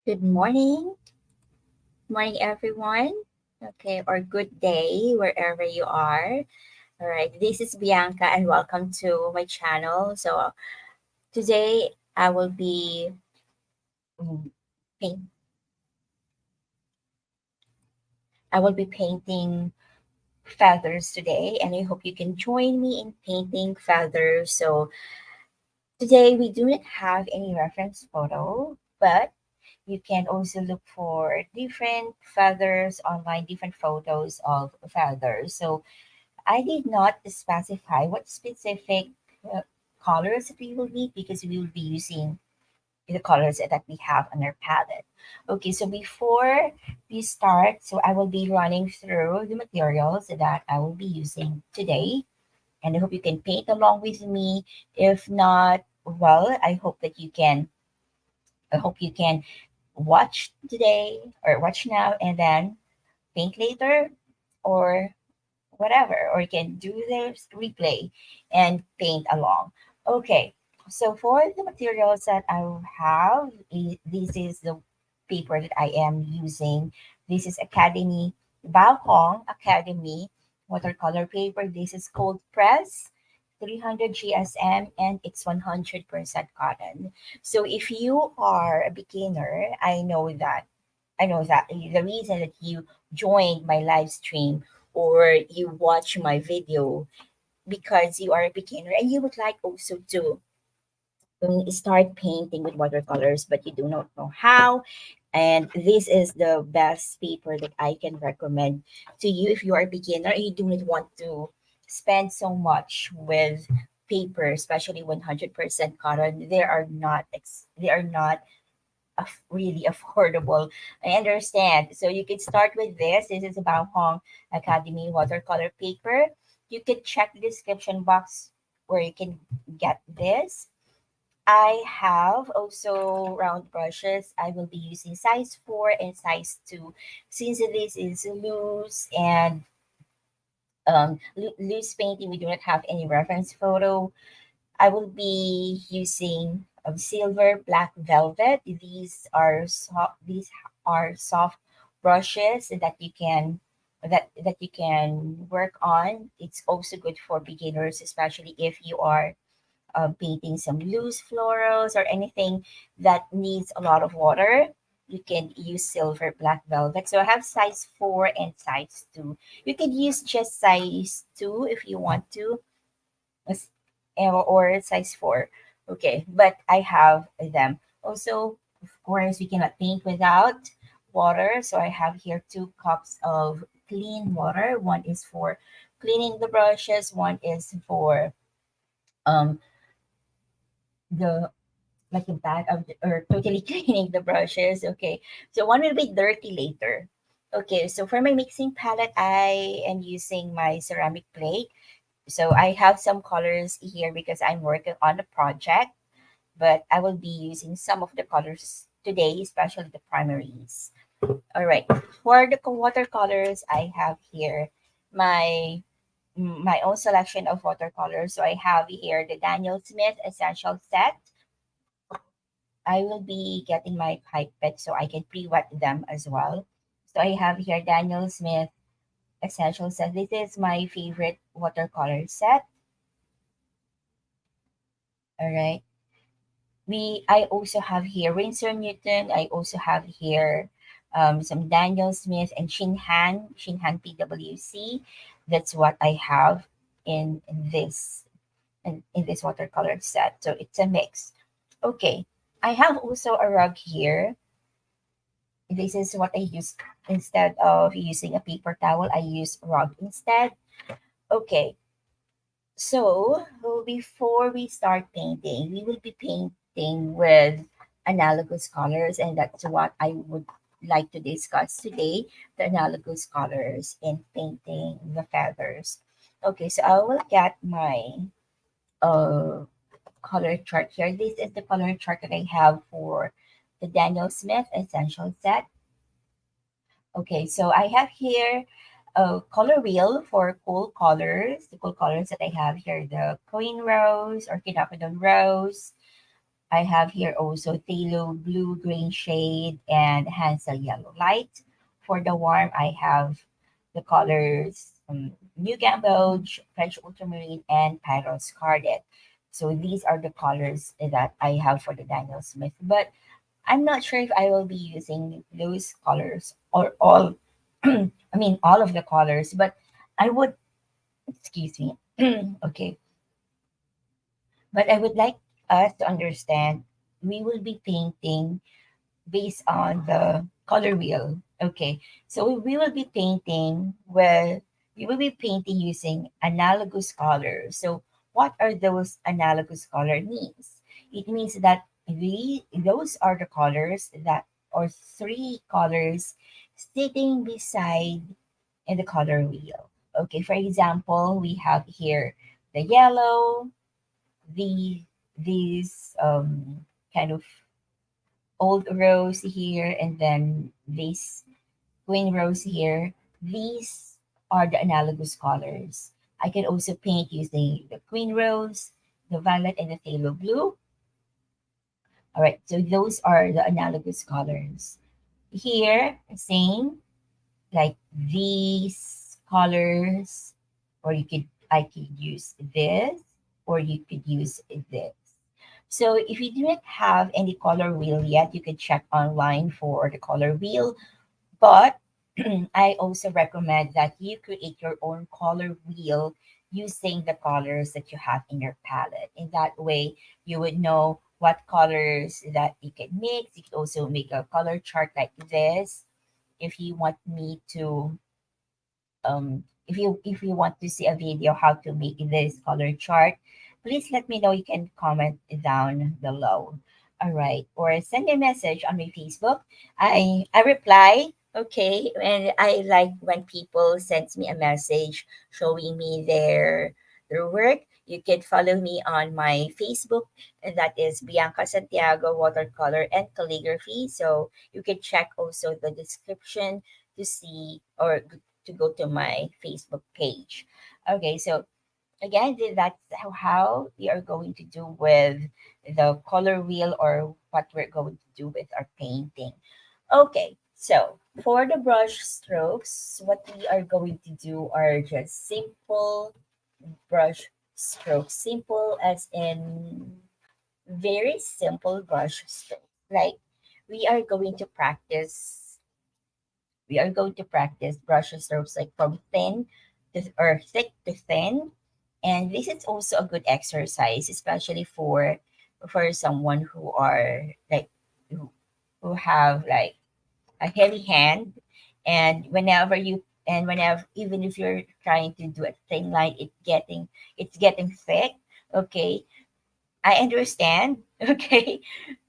Good morning. Morning, everyone. Okay, or good day, wherever you are. All right, this is Bianca, and welcome to my channel. So, today I will be mm, paint. I will be painting feathers today, and I hope you can join me in painting feathers. So, today we do not have any reference photo, but you can also look for different feathers online, different photos of feathers. So I did not specify what specific uh, colors that we will need because we will be using the colors that we have on our palette. Okay, so before we start, so I will be running through the materials that I will be using today. And I hope you can paint along with me. If not, well, I hope you can watch today or watch now and then paint later or whatever, or you can do this replay and paint along. Okay, so for the materials that I have, this is the paper that I am using. This is Bao Hong Academy watercolor paper. This is cold press. 300 GSM and it's 100% cotton. So if you are a beginner, I know that the reason that you joined my live stream or you watch my video because you are a beginner and you would like also to start painting with watercolors, but you do not know how. And this is the best paper that I can recommend to you if you are a beginner and you do not want to spend so much with paper, especially 100% cotton. They are not really affordable. I understand. So you could start with this. This is about Hong Academy watercolor paper. You can check the description box where you can get this. I have also round brushes. I will be using size 4 and size 2 since this is loose and loose painting. We do not have any reference photo. I will be using silver black velvet. These are soft brushes that you can work on. It's also good for beginners, especially if you are painting some loose florals or anything that needs a lot of water. You can use silver black velvet. So I have size 4 and size 2. You could use just size 2 if you want to s- or size 4. Okay, but I have them. Also, of course, we cannot paint without water. So I have here 2 cups of clean water. One is for cleaning the brushes, one is for um the like the back of or totally cleaning the brushes. Okay, so one will be dirty later. Okay, so for my mixing palette, I am using my ceramic plate. So I have some colors here because I'm working on the project, but I will be using some of the colors today, especially the primaries. All right. For the watercolors, I have here my my own selection of watercolors. So I have here the Daniel Smith Essential Set. I will be getting my pipette so I can pre-wet them as well. So I have here Daniel Smith Essential Set. This is my favorite watercolor set. All right. I also have here Winsor Newton. I also have here some Daniel Smith and Shinhan PWC. That's what I have in this watercolor set. So it's a mix. Okay. I have also a rug here. This is what I use instead of using a paper towel. I use rug instead. Okay. So before we start painting, we will be painting with analogous colors, and that's what I would like to discuss today, the analogous colors in painting the feathers. Okay, so I will get my uh, color chart here. This is the color chart that I have for the Daniel Smith Essential Set. Okay, so I have here a color wheel for cool colors. The cool colors that I have here, the Queen Rose or Quinacridone Rose, I have here also phthalo blue green shade and Hansel yellow light. For the warm, I have the colors New Gamboge, French ultramarine, and Pyro Scarlet. So these are the colors that I have for the Daniel Smith. But I'm not sure if I will be using those colors or all. I mean, all of the colors. But I would, excuse me. Okay, but I would like us to understand we will be painting based on the color wheel. Okay, so we will be painting where we will be painting using analogous colors. So what are those analogous color means? It means that those are the colors that or three colors sitting beside in the color wheel. Okay, for example, we have here the yellow, the these kind of old rose here, and then this green rose here. These are the analogous colors. I can also paint using the green rose, the violet, and the phthalo blue. All right, so those are the analogous colors. Here, same, like these colors, or you could I could use this, or you could use this. So if you do not have any color wheel yet, you can check online for the color wheel. But I also recommend that you create your own color wheel using the colors that you have in your palette. In that way, you would know what colors that you can mix. You could also make a color chart like this if you want me to if you want to see a video how to make this color chart, please let me know. You can comment down below. All right, or send me a message on my Facebook. I reply. Okay, and I like when people sends me a message showing me their work. You can follow me on my Facebook, and that is Bianca Santiago Watercolor and Calligraphy. So you can check also the description to see or to go to my Facebook page. Okay, so again, that's how we are going to do with the color wheel or what we're going to do with our painting. Okay, so for the brush strokes, what we are going to do are just simple brush strokes. Simple as in very simple brush strokes. Like we are going to practice brush strokes like from thin to or thick to thin. And this is also a good exercise, especially for someone who are like who, who have like a heavy hand. And whenever even if you're trying to do a thin line, it's getting thick. Okay, I understand. Okay,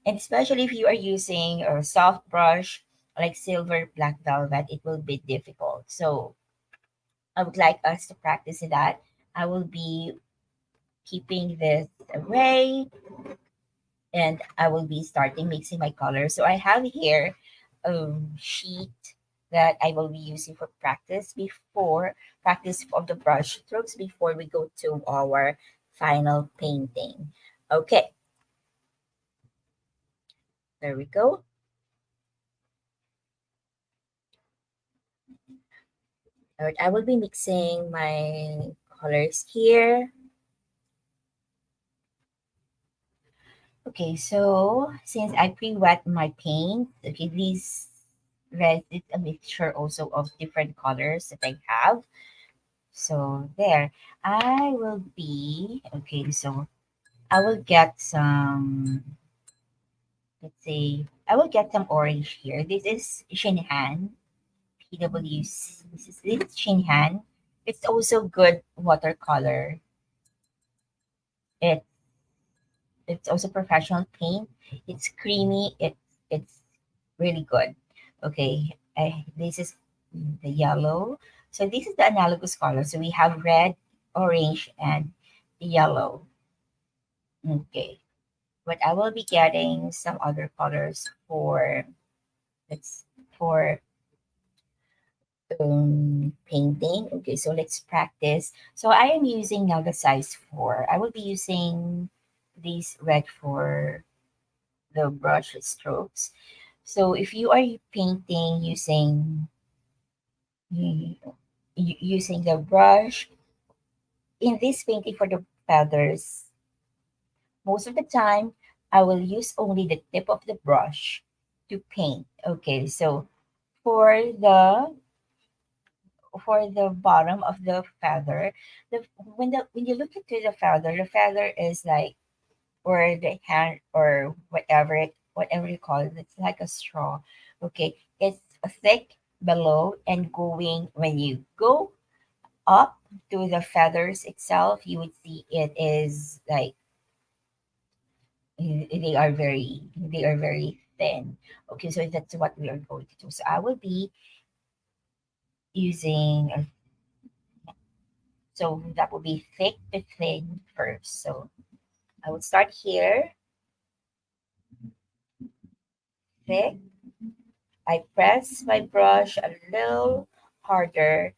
and especially if you are using a soft brush like silver black velvet, it will be difficult. So I would like us to practice that. I will be keeping this array and I will be starting mixing my colors. So I have here a sheet that I will be using for practice of the brush strokes before we go to our final painting. Okay, there we go. All right, I will be mixing my colors here. Okay, so since I pre-wet my paint, okay, these red is a mixture also of different colors that I have. So there, I will be, okay, so I will get some, let's say, I will get some orange here. This is Shinhan, PWC. This is Shinhan. It's also good watercolor. It it's also professional paint. It's creamy. It's really good. Okay, this is the yellow. So this is the analogous color. So we have red, orange, and yellow. Okay, but I will be getting some other colors for let's for painting. Okay, so let's practice. So I am using now the size 4. I will be using this red for. the brush strokes. So if you are painting using the brush in this painting for the feathers, most of the time I will use only the tip of the brush to paint. Okay, so for the bottom of the feather, when you look into the feather is like, or the hand, or whatever you call it, it's like a straw. Okay, it's thick below, and going when you go up to the feathers itself, you would see it is like they are very thin. Okay, so that's what we are going to do. So I will be using so that will be thick to thin first. So I would start here, thick. I press my brush a little harder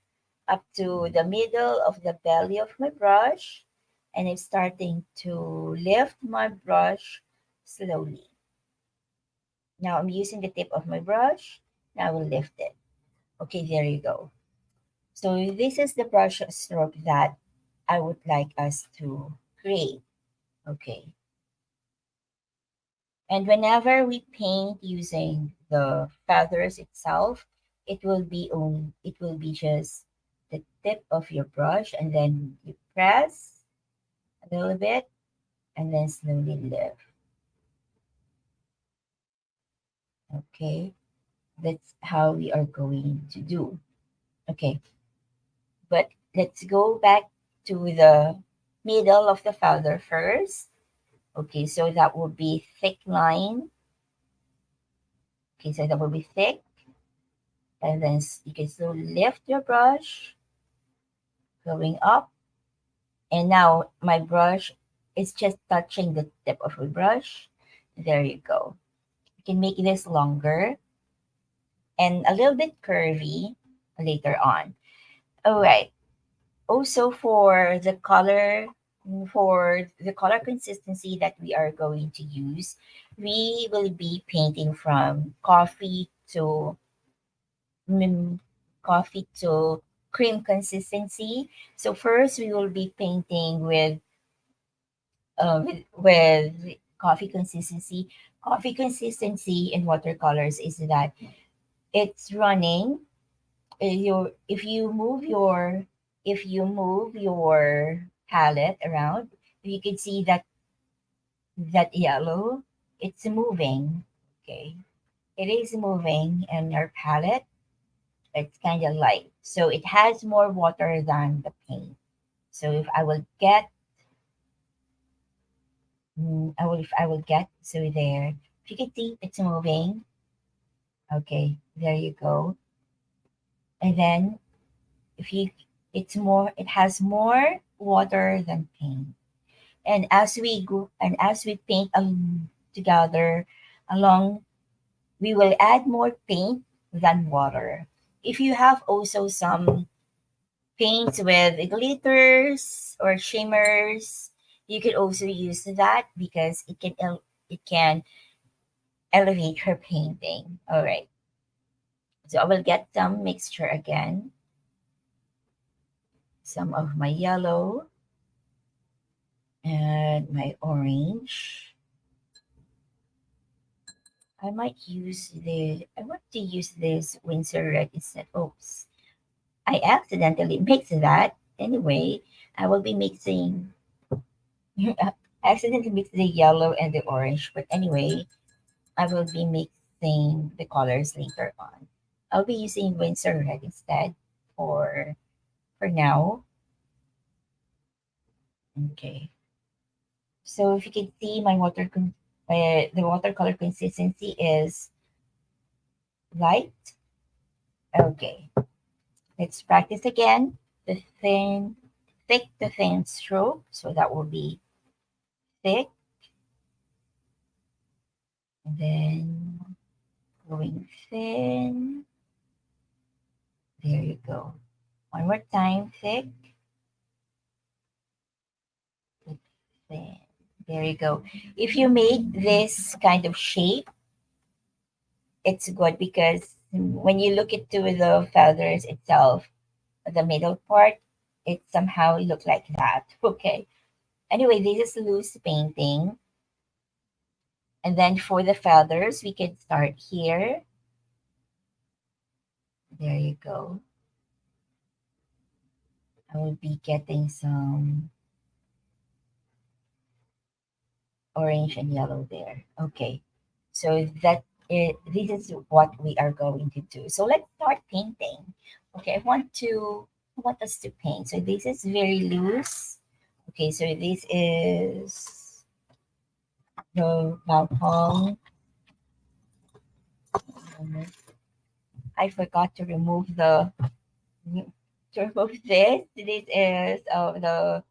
up to the middle of the belly of my brush, and I'm starting to lift my brush slowly. Now I'm using the tip of my brush. Now I will lift it. Okay, there you go. So this is the brush stroke that I would like us to create. Okay. And whenever we paint using the feathers itself, it will be just the tip of your brush, and then you press a little bit and then slowly lift. Okay. That's how we are going to do. Okay. But let's go back to the middle of the feather first. Okay, so that will be thick line. Okay, so that will be thick. And then you can still lift your brush going up. And now my brush is just touching the tip of the brush. There you go. You can make this longer and a little bit curvy later on. All right. Also for the color consistency that we are going to use, we will be painting from mm, coffee to cream consistency. So first we will be painting with coffee consistency. Coffee consistency in watercolors is that it's running. If you move your palette around, you can see that yellow. It's moving. Okay, it is moving, and your palette, it's kind of light, so it has more water than the paint. So if I will get if I will get so there, if you can see it's moving. Okay, there you go. And then if you it has more water than paint. And as we paint together along, we will add more paint than water. If you have also some paints with glitters or shimmers, you could also use that because it can elevate her painting. All right. So I will get some mixture again, some of my yellow and my orange. I want to use this Windsor red instead. Oops. I accidentally mixed that. Anyway, I will be mixing I accidentally mixed the yellow and the orange. But anyway, I will be mixing the colors later on. I'll be using Windsor red instead for now. Okay. So if you can see the watercolor consistency is light. Okay. Let's practice again. The thick to thin stroke. So that will be thick, and then going thin. There you go. One more time, thick, thick, thin. There you go. If you make this kind of shape, it's good because when you look into the feathers itself, the middle part, it somehow look like that. Okay. Anyway, this is loose painting. And then for the feathers, we can start here. There you go. I will be getting some orange and yellow there. Okay. So this is what we are going to do. So let's start painting. Okay, I want us to paint. So this is very loose. Okay, so this is the balcony. I forgot to remove this. This is the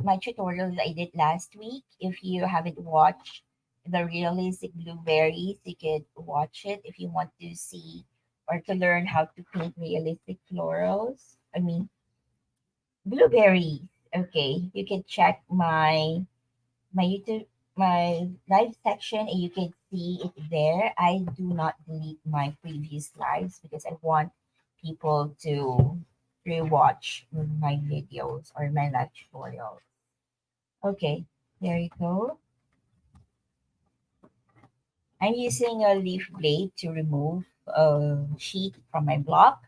my tutorial that I did last week. If you haven't watched the realistic blueberries, you could watch it if you want to see or to learn how to paint realistic florals. I mean blueberries. Okay, you can check my YouTube my live section and you can see it there. I do not delete my previous lives because I want people to rewatch my videos or my live tutorials. Okay, there you go. I'm using a leaf blade to remove a sheet from my block.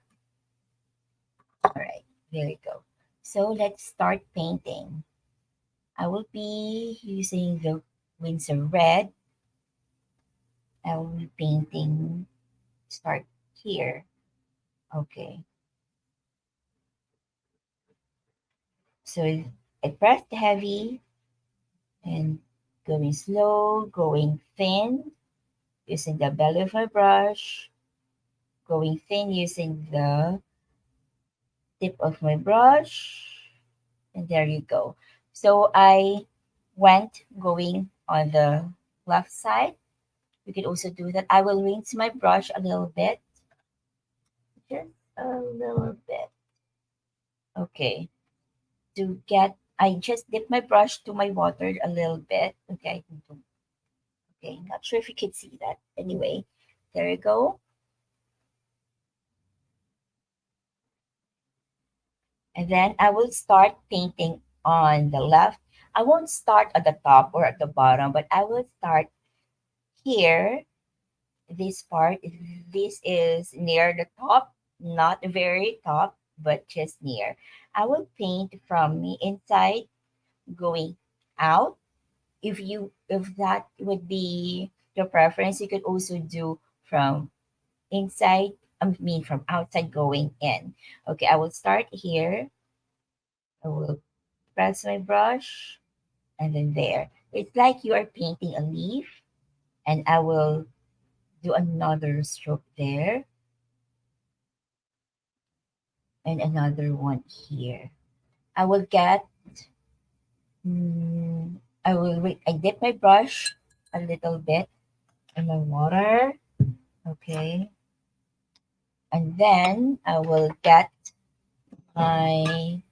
All right, there you go. So let's start painting. I will be using the Winsor red. I will be painting, start here. Okay, so I pressed heavy and going slow, going thin, using the belly of my brush, going thin using the tip of my brush, and there you go. So I went going on the left side. You can also do that. I will rinse my brush a little bit, just a little bit. Okay, to get, I just dip my brush to my water a little bit. Okay, okay, not sure if you can see that. Anyway, there you go. And then I will start painting on the left. I won't start at the top or at the bottom, but I will start here. This part, this is near the top, not very top, but just near. I will paint from the inside going out. If that would be your preference, you could also do from inside, I mean from outside going in. Okay, I will start here. I will press my brush and then there. It's like you are painting a leaf, and I will do another stroke there and another one here. I will get, I will wait. I dip my brush a little bit in my water. Okay. And then I will get my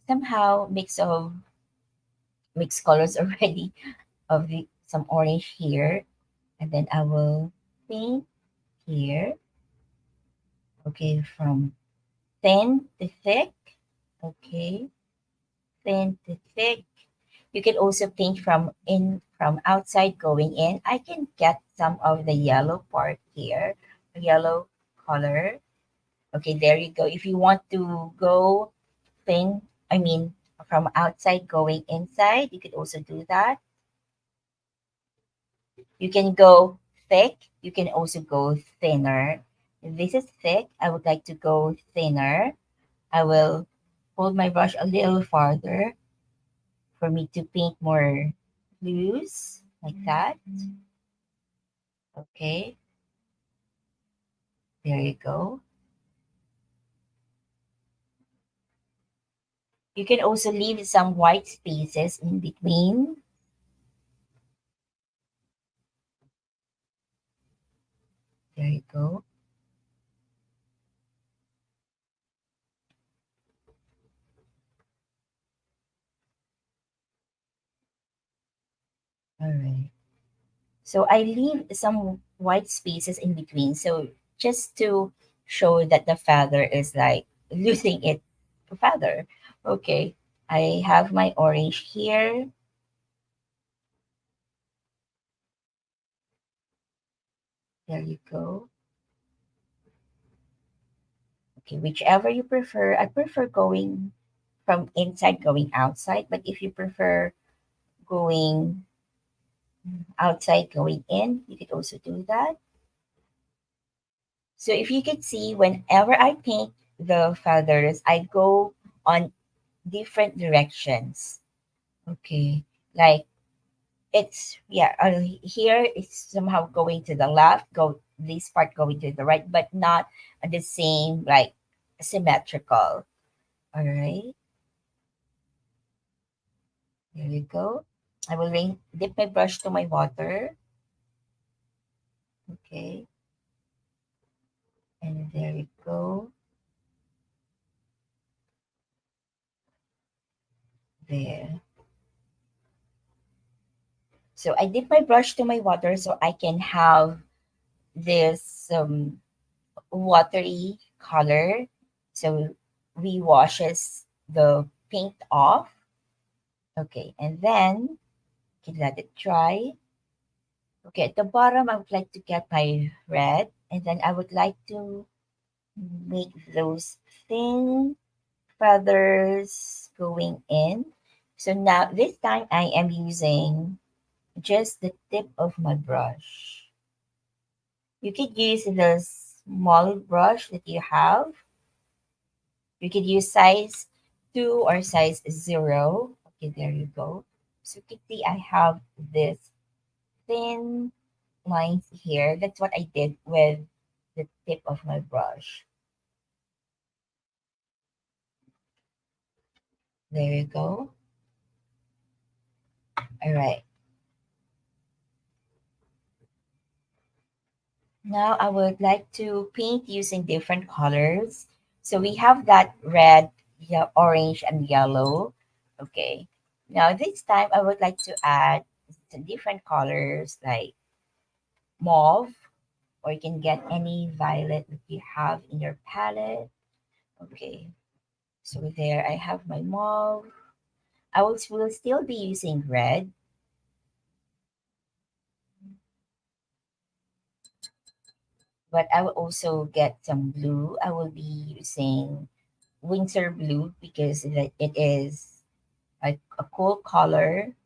somehow mixed colors already of the some orange here. And then I will paint here. Okay, from thin to thick. Okay, thin to thick. You can also paint from outside going in. I can get some of the yellow part here, the yellow color. Okay, there you go. If you want to go thin, I mean from outside going inside, you could also do that. You can go thick, you can also go thinner. If this is thick, I would like to go thinner. I will hold my brush a little farther for me to paint more loose like that. Okay, there you go. You can also leave some white spaces in between. There you go. right. So I leave some white spaces in between. So just to show that the feather is like losing its feather. Okay. I have my orange here. There you go. Okay, whichever you prefer. I prefer going from inside going outside, but if you prefer going outside going in, you could also do that. So if you could see, whenever I paint the feathers, I go on different directions. Okay, like it's yeah, here it's somehow going to the left, go this part going to the right, but not at the same like symmetrical. All right, there you go. I will dip my brush to my water. Okay, and there you go. There. So I dip my brush to my water so I can have this watery color. So we washes the paint off. Okay, and then can let it dry. Okay, at the bottom I would like to get my red, and then I would like to make those thin feathers going in. So now this time I am using just the tip of my brush. You could use the small brush that you have. You could use size 2 or size 0. Okay, there you go. So you can see I have this thin lines here. That's what I did with the tip of my brush. There you go. All right. Now I would like to paint using different colors. So we have that red, orange, and yellow. Okay. Now this time I would like to add some different colors like mauve, or you can get any violet that you have in your palette. Okay. So there I have my mauve. Will still be using red, but I will also get some blue. I will be using winter blue because it is a cool color.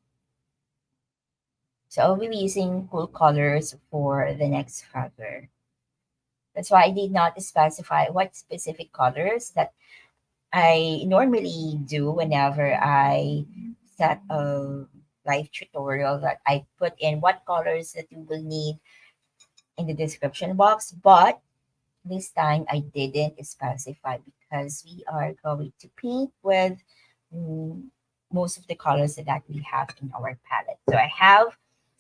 So I'll be using cool colors for the next feather. That's why I did not specify what specific colors that I normally do whenever I set a live tutorial, that I put in what colors that you will need in the description box. But this time I didn't specify because we are going to paint with mm, most of the colors that we have in our palette. So I have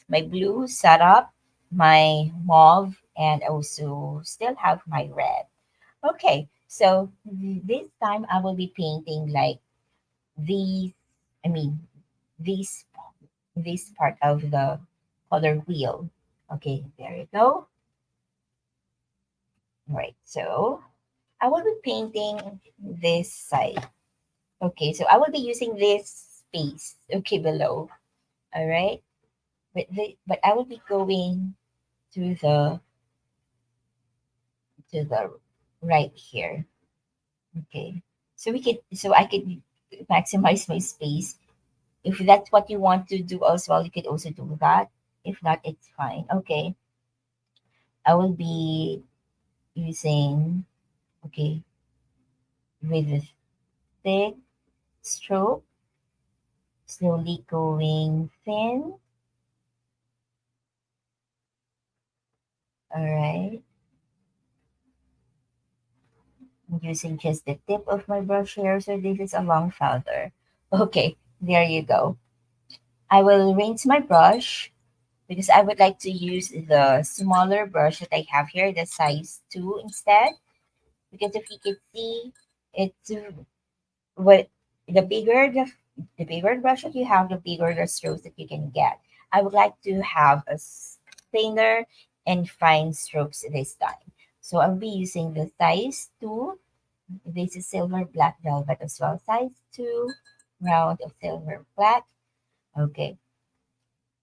my blue set up, my mauve, and also still have my red. Okay, so this time I will be painting like these, I mean, this, this part of the color wheel. Okay, there you go. All right, so I will be painting this side. Okay, so I will be using this space, okay, below. All right, but I will be going to the right here. Okay, so I could maximize my space. If that's what you want to do as well, you could also do that. If not, it's fine. Okay, I will be using, okay, with a thick stroke, slowly going thin. All right. I'm using just the tip of my brush here, so this is a long feather. Okay, there you go. I will rinse my brush because I would like to use the smaller brush that I have here, the size 2 instead. Because if you can see, it's what the bigger the bigger brush that you have, the bigger the strokes that you can get. I would like to have a thinner and fine strokes this time. So I'll be using the size 2. This is silver black velvet as well. Size 2, round of silver black. Okay.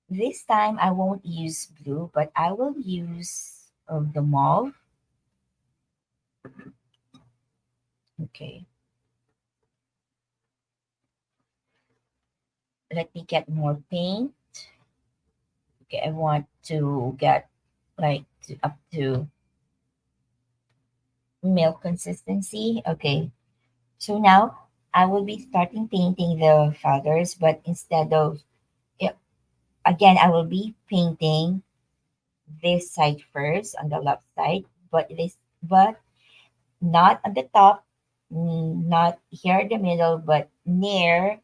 This time I won't use blue, but I will use the mauve. Okay. Let me get more paint. Okay, I want to get like up to milk consistency. Okay, so now I will be starting painting the feathers, but instead of, yeah, again, I will be painting this side first on the left side, but not at the top, not here in the middle, but near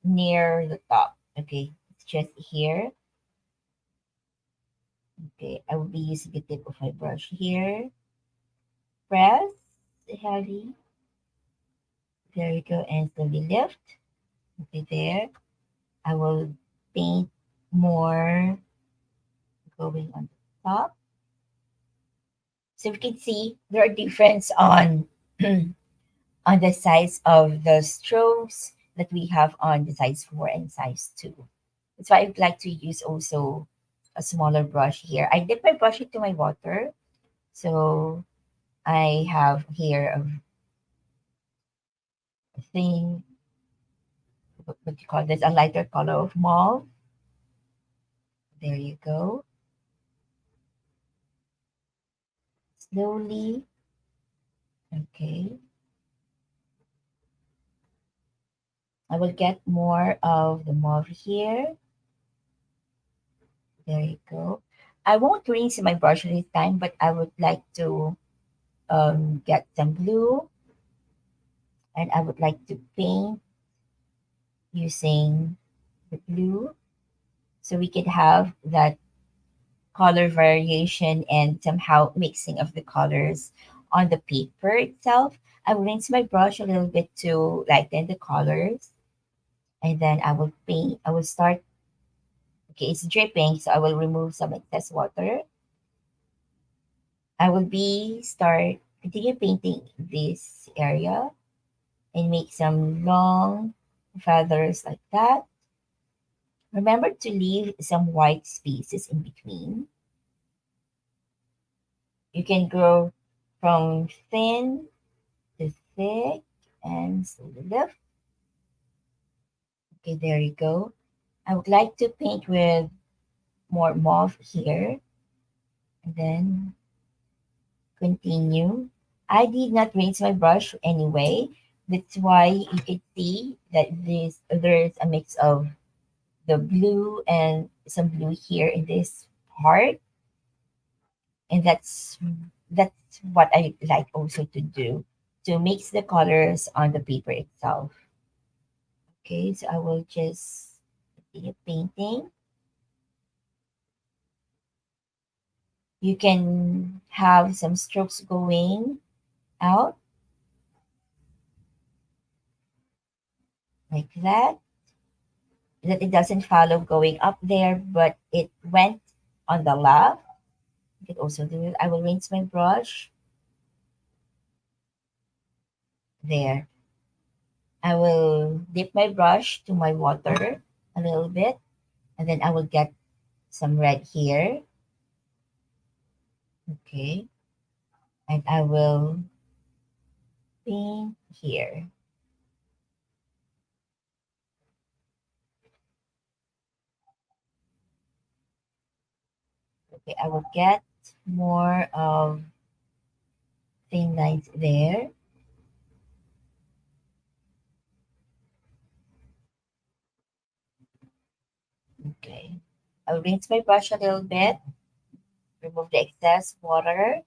the top. Okay, it's just here. Okay, I will be using the tip of my brush here. Press heavy. There you go, and slowly lift. Okay, there. I will paint more going on the top. So we can see there are difference on on the size of the strokes that we have on the size 4 and size 2. That's why I'd like to use also a smaller brush here. I dip my brush into my water. So I have here a thing, what do you call this? A lighter color of mauve. There you go. Slowly. Okay. I will get more of the mauve here. There you go. I won't rinse my brush this time, but I would like to get some blue, and I would like to paint using the blue so we could have that color variation and somehow mixing of the colors on the paper itself. I will rinse my brush a little bit to lighten the colors, and then I will paint. I will start. Okay, it's dripping, so I will remove some excess water. I will be start continue painting this area and make some long feathers like that. Remember to leave some white spaces in between. You can go from thin to thick and slowly lift. Okay, there you go. I would like to paint with more mauve here and then continue. I did not rinse my brush anyway. That's why you can see that there is a mix of the blue and some blue here in this part, and that's what I like also to do, to mix the colors on the paper itself. Okay, so I will just continue painting. You can have some strokes going out like that it doesn't follow going up there, but it went on the left. You can also do it. I will rinse my brush there. I will dip my brush to my water a little bit, and then I will get some red here. Okay, and I will paint here. Okay, I will get more of thin lines there. Okay, I'll rinse my brush a little bit, remove the excess water,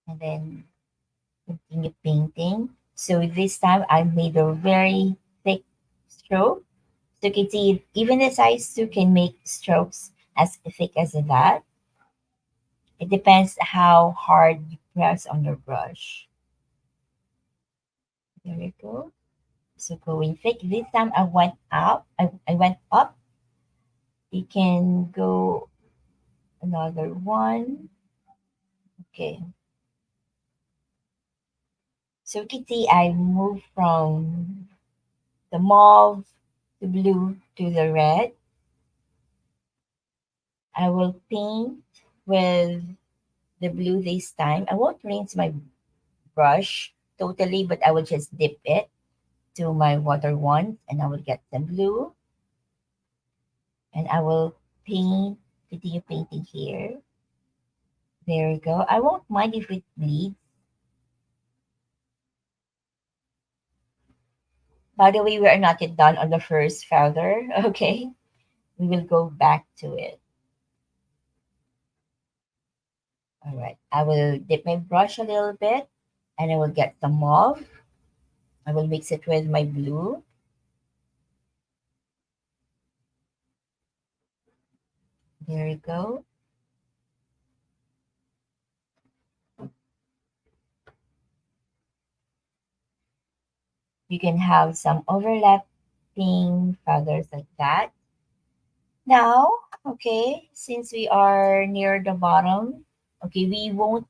and then continue painting. So this time I made a very thick stroke. So you can see even the size 2 can make strokes as thick as that. It depends how hard you press on your brush. There you go. So going thick. This time I went up. I went up You can go another one. Okay. So you can see I moved from the mauve, the blue to the red. I will paint with the blue this time. I won't rinse my brush totally, but I will just dip it to my water once and I will get some blue and I will paint, continue painting here. There we go. I won't mind if it bleeds. By the way, we are not yet done on the first feather. Okay. We will go back to it. All right. I will dip my brush a little bit and I will get the mauve. I will mix it with my blue. There you go. You can have some overlapping feathers like that. Now, okay, since we are near the bottom, okay, we won't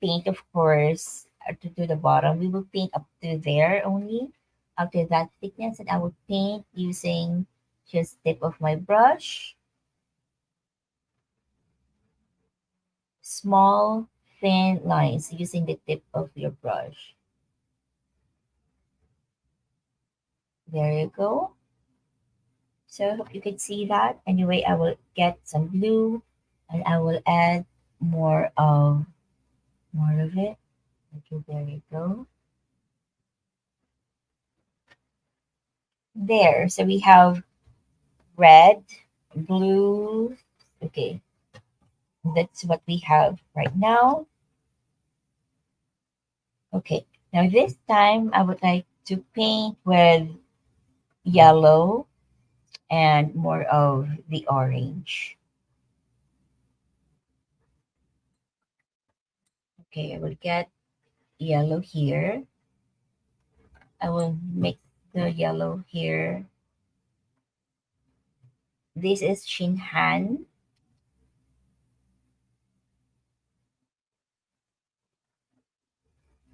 paint, of course, to the bottom. We will paint up to there only, up to that thickness, and I will paint using just tip of my brush, small, thin lines using the tip of your brush. There you go. So I hope you can see that. Anyway, I will get some blue, and I will add more of more of it. Okay, there you go. There. So we have red, blue. Okay, that's what we have right now. Okay, now this time I would like to paint with yellow and more of the orange. Okay, I will get yellow here. I will mix the yellow here. This is Shinhan.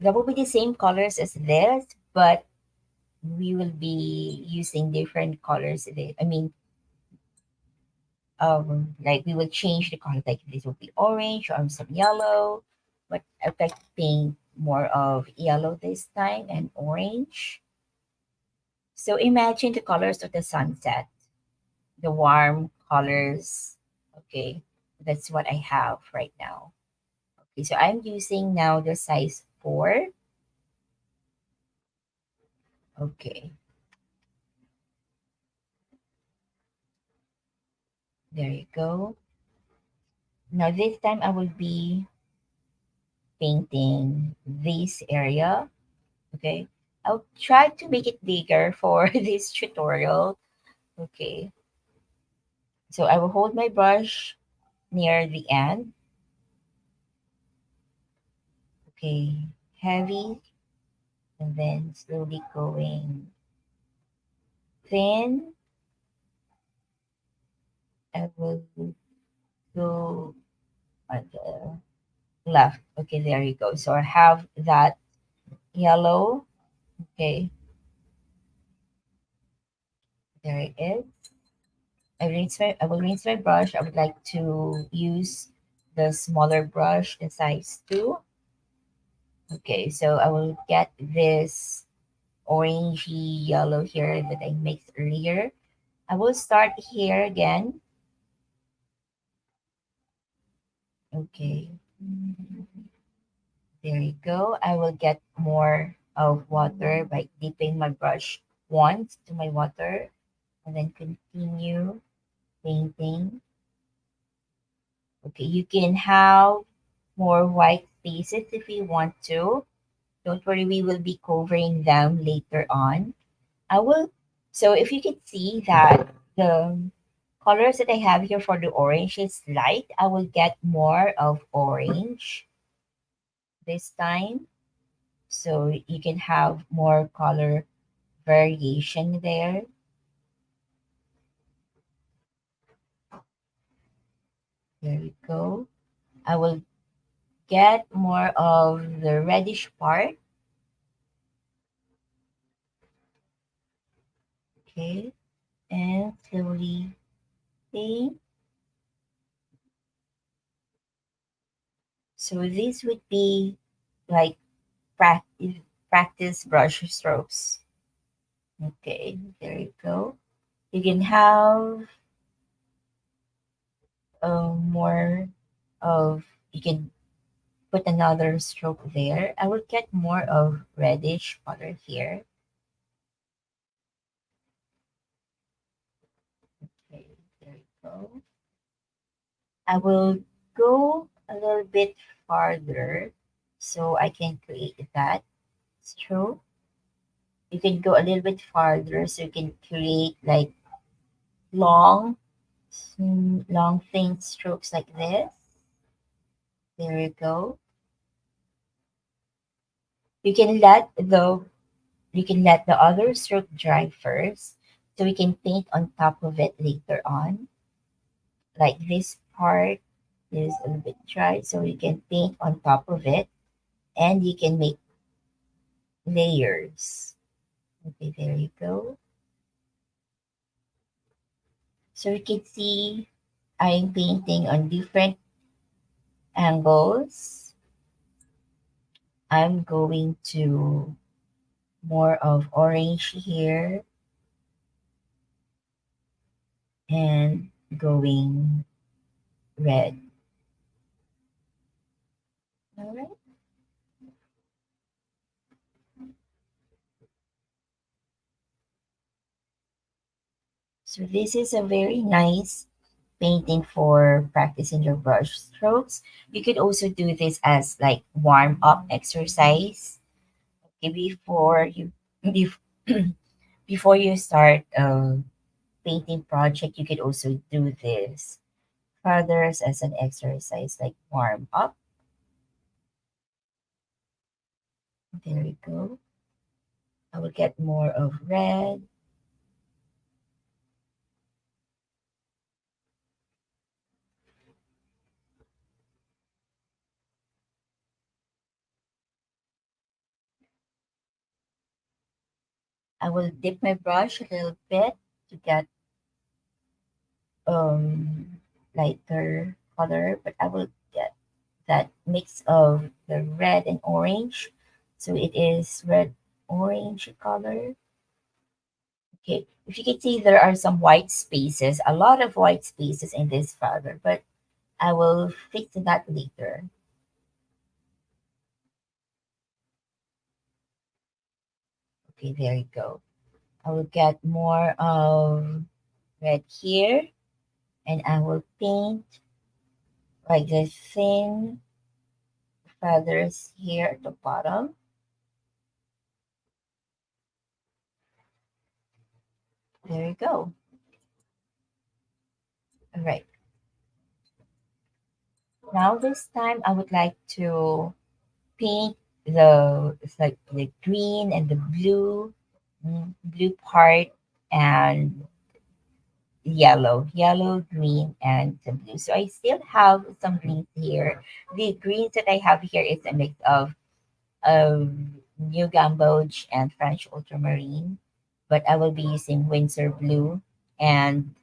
That will be the same colors as this, but we will be using different colors. I mean, like we will change the color. Like this will be orange or some yellow, but I like paint more of yellow this time and orange. So imagine the colors of the sunset, the warm colors. Okay, that's what I have right now. Okay, so I'm using now the size 4. Okay, there you go. Now this time I will be painting this area. Okay, I'll try to make it bigger for this tutorial. Okay, so I will hold my brush near the end. Okay, heavy and then slowly going thin. I will go on the left. Okay, there you go. So I have that yellow. Okay, there it is. I will rinse my brush. I would like to use the smaller brush, the size 2. Okay, so I will get this orangey yellow here that I mixed earlier. I will start here again. Okay, there you go. I will get more of water by dipping my brush once to my water and then continue painting. Okay, you can have more white spaces if you want to. Don't worry, we will be covering them later on. I will, so if you can see that the colors that I have here for the orange is light, I will get more of orange this time. So you can have more color variation there. There we go. I will get more of the reddish part. Okay. And slowly paint. So this would be like practice brush strokes. Okay, there you go. You can have more of, you can put another stroke there. I will get more of reddish color here. Okay, there you go. I will go a little bit farther so I can create that stroke. You can go a little bit farther so you can create like long, long thin strokes like this. There you go. You can let the other stroke dry first, so we can paint on top of it later on. Like this part is a little bit dry, so you can paint on top of it, and you can make layers. Okay, there you go. So you can see I'm painting on different angles. I'm going to more of orange here and going red. All right. So this is a very nice painting for practicing your brush strokes. You could also do this as like warm up exercise. Okay, bef- before you start a painting project, you could also do this further as an exercise, like warm up. There we go. I will get more of red. I will dip my brush a little bit to get lighter color, but I will get that mix of the red and orange. So it is red orange color. Okay, if you can see, there are some white spaces, a lot of white spaces in this powder, but I will fix that later. Okay, there you go. I will get more of red here, and I will paint like the thin feathers here at the bottom. There you go. All right. Now this time I would like to paint it's like the green and the blue part, and yellow, green, and the blue. So I still have some greens here. The greens that I have here is a mix of New Gamboge and French ultramarine, but I will be using Windsor blue and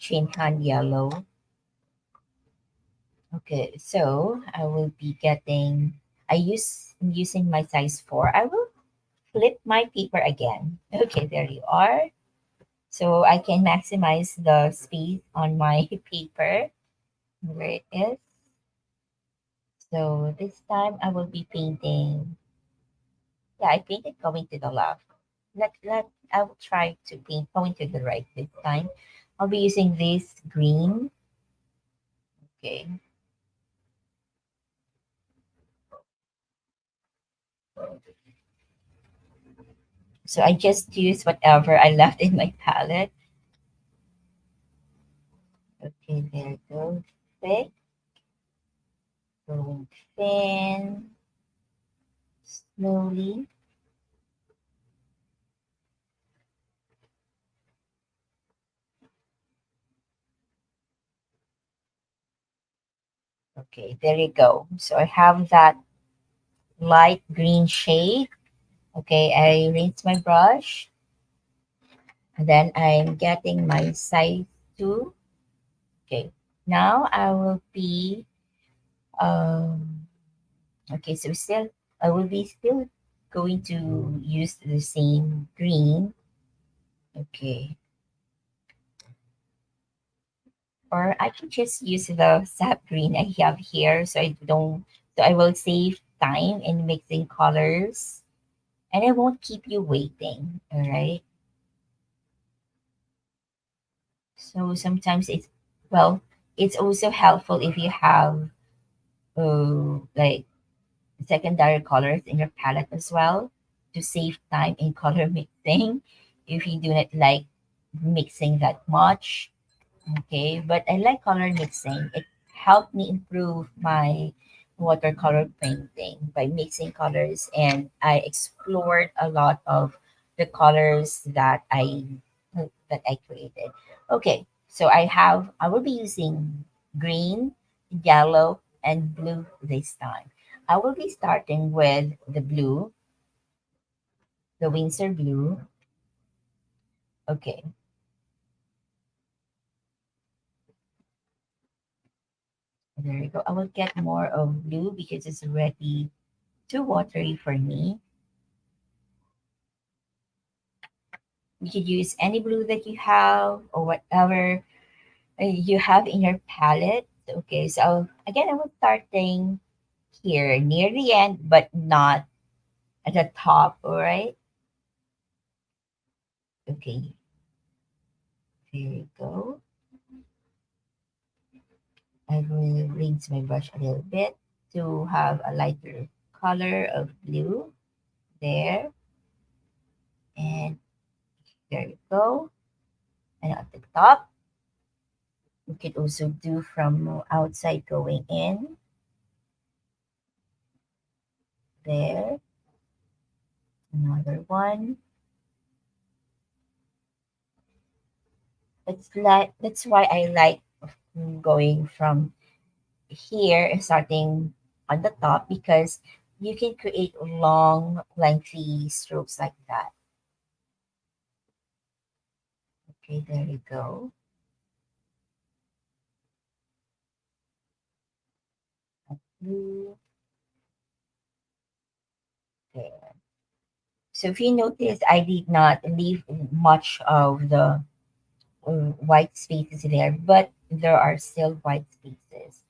Chinhan yellow. Okay, so I will be getting. I'm using my size 4. I will flip my paper again. Okay, there you are. So I can maximize the space on my paper where it is. So this time I will be painting. Yeah, I painted going to the left. I will try to paint going to the right this time. I'll be using this green. Okay. So I just use whatever I left in my palette. Okay, there you go. Thick, going thin, slowly. Okay, there you go. So I have that light green shade. Okay, I rinse my brush and then I'm getting my size 2. Okay, now I will be, um, okay, so still, I will be still going to use the same green. Okay, or I can just use the sap green I have here so I don't, so I will save time in mixing colors and I won't keep you waiting. All right. So sometimes it's, well, it's also helpful if you have like secondary colors in your palette as well to save time in color mixing if you do not like mixing that much. Okay, but I like color mixing. It helped me improve my watercolor painting by mixing colors, and I explored a lot of the colors that I created. Okay, so I will be using green, yellow, and blue this time. I will be starting with the blue, the Windsor blue. Okay, there you go. I will get more of blue because it's already too watery for me. You could use any blue that you have or whatever you have in your palette. Okay, so again, I was starting here near the end, but not at the top. All right. Okay, here you go. I will rinse my brush a little bit to have a lighter color of blue there. And there you go. And at the top, you could also do from outside going in there. Another one. That's why I like going from here and starting on the top because you can create long, lengthy strokes like that. Okay, there you go. Blue there. So if you notice, I did not leave much of the white spaces there, but there are still white spaces.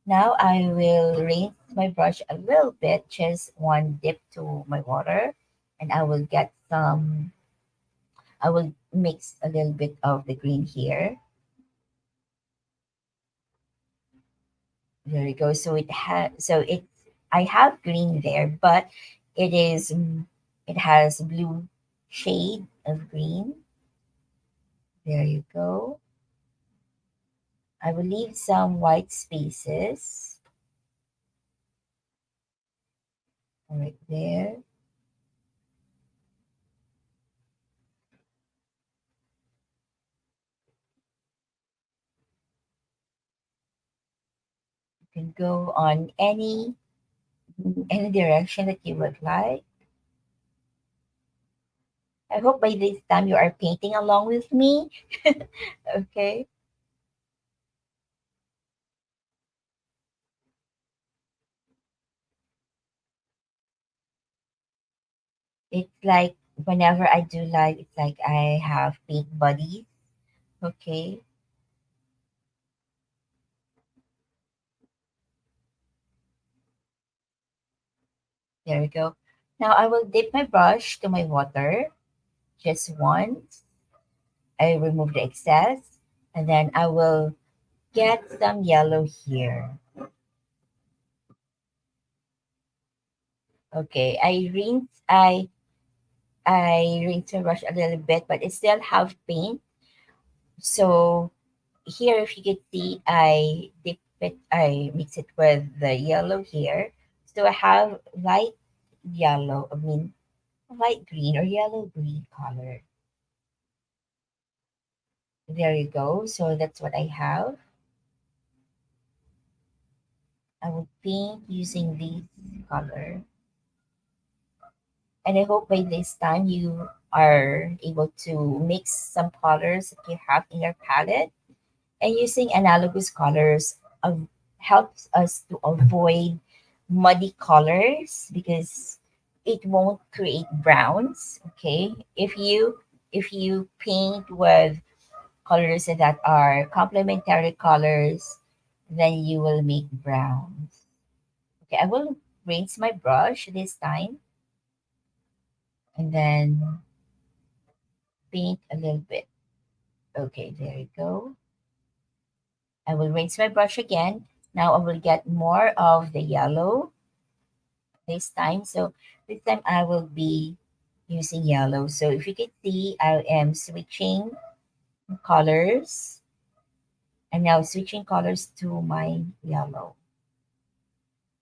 Now I will rinse my brush a little bit, just one dip to my water, and I will mix a little bit of the green here. There we go. I have green there, but it has blue shade of green. There you go. I will leave some white spaces right there. You can go on any direction that you would like. I hope by this time you are painting along with me. Okay. It's like whenever I do live, it's like I have paint buddies. Okay. There we go. Now I will dip my brush to my water just once. I remove the excess and then I will get some yellow here. Okay, I rinse my brush a little bit, but it still have paint. So here, if you can see, I mix it with the yellow here. So I have light yellow, I mean light green or yellow green color. There you go. So that's what I have. I will paint using this color. And I hope by this time you are able to mix some colors that you have in your palette. And using analogous colors helps us to avoid muddy colors because it won't create browns. Okay, if you paint with colors that are complementary colors, then you will make browns. Okay, I will rinse my brush this time and then paint a little bit. Okay, there you go. I will rinse my brush again. Now I will get more of the yellow this time. So this time I will be using yellow. So if you can see, I am switching colors and now switching colors to my yellow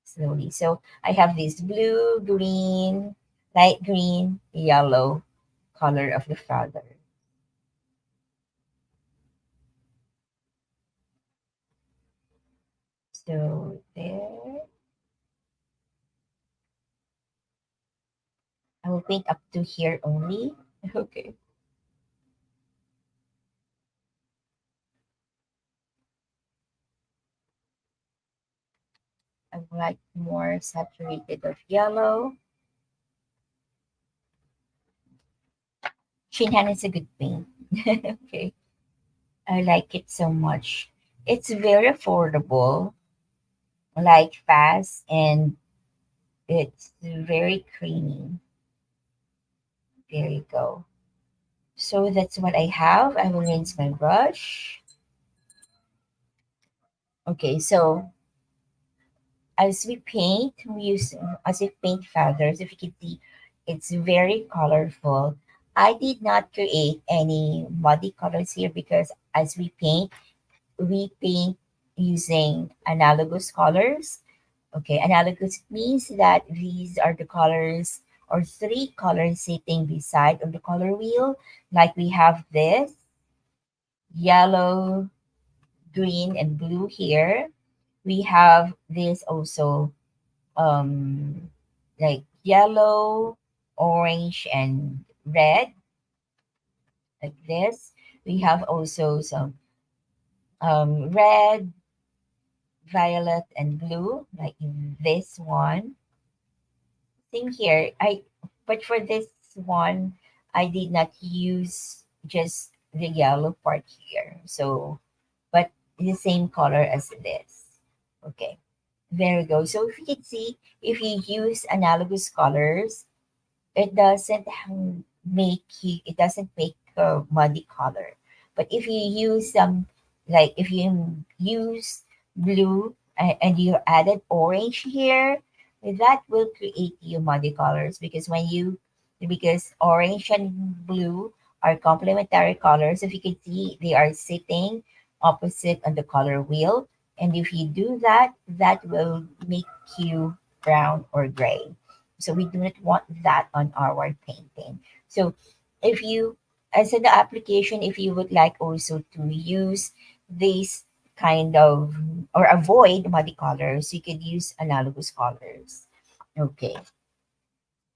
slowly. So I have this blue, green, light green, yellow color of the feather. So there, I will paint up to here only. Okay. I would like more saturated of yellow. Shinhan is a good paint. Okay. I like it so much. It's very affordable, like fast, and it's very creamy. There you go. So that's what I have. I will rinse my brush. Okay, so as we paint, we use as we paint feathers. If you can see, it's very colorful. I did not create any muddy colors here because as we paint using analogous colors. Okay, analogous means that these are the colors or three colors sitting beside on the color wheel. Like we have this yellow, green, and blue here. We have this also like yellow, orange, and red, like this. We have also some red, violet, and blue, like this one. Same here. But for this one, I did not use just the yellow part here. So, but the same color as this. Okay, there we go. So if you can see, if you use analogous colors, it doesn't it doesn't make a muddy color. But if you use some, like if you use blue and you added orange here, that will create you muddy colors because because orange and blue are complementary colors. If you can see, they are sitting opposite on the color wheel, and if you do that, that will make you brown or gray. So we do not want that on our painting. So if you, as in the application, if you would like also to use these kind of or avoid muddy colors, you could use analogous colors. Okay,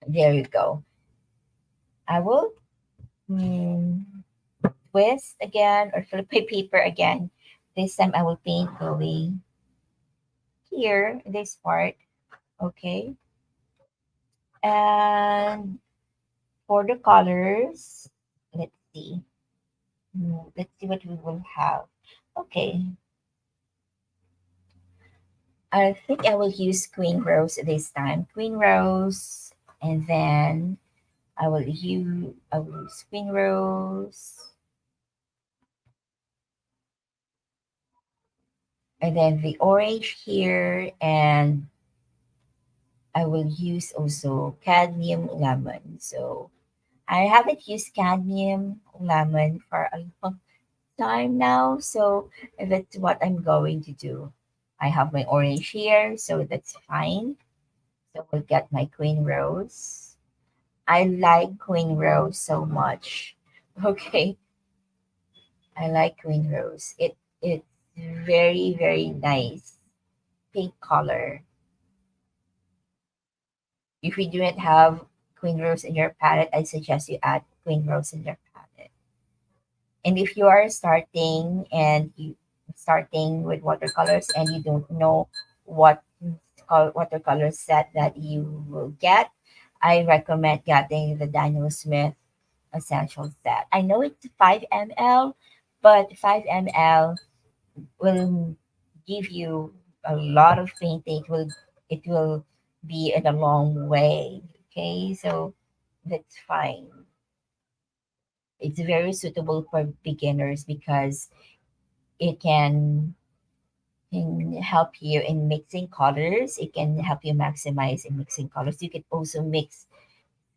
there you go. I will mm, twist again or flip my paper again. This time I will paint going here, this part. Okay. And for the colors, let's see. Let's see what we will have. Okay, I think I will use Queen Rose this time. Queen Rose, and then I will use Queen Rose, and then the orange here, and I will use also cadmium lemon. So I haven't used cadmium lemon for a long time now, so that's what I'm going to do. I have my orange here, so that's fine. So we'll get my Queen Rose. I like Queen Rose so much. Okay, I like Queen Rose. It's very very nice. pink color. If you do not have queen rose in your palette, I suggest you add queen rose in your palette. And if you are starting with watercolors and you don't know what watercolor set that you will get, I recommend getting the Daniel Smith essential set. I know it's 5 ml, but 5 ml will give you a lot of painting. It will be in a long way. Okay, so that's fine. It's very suitable for beginners because it can help you in mixing colors. It can help you maximize in mixing colors. You can also mix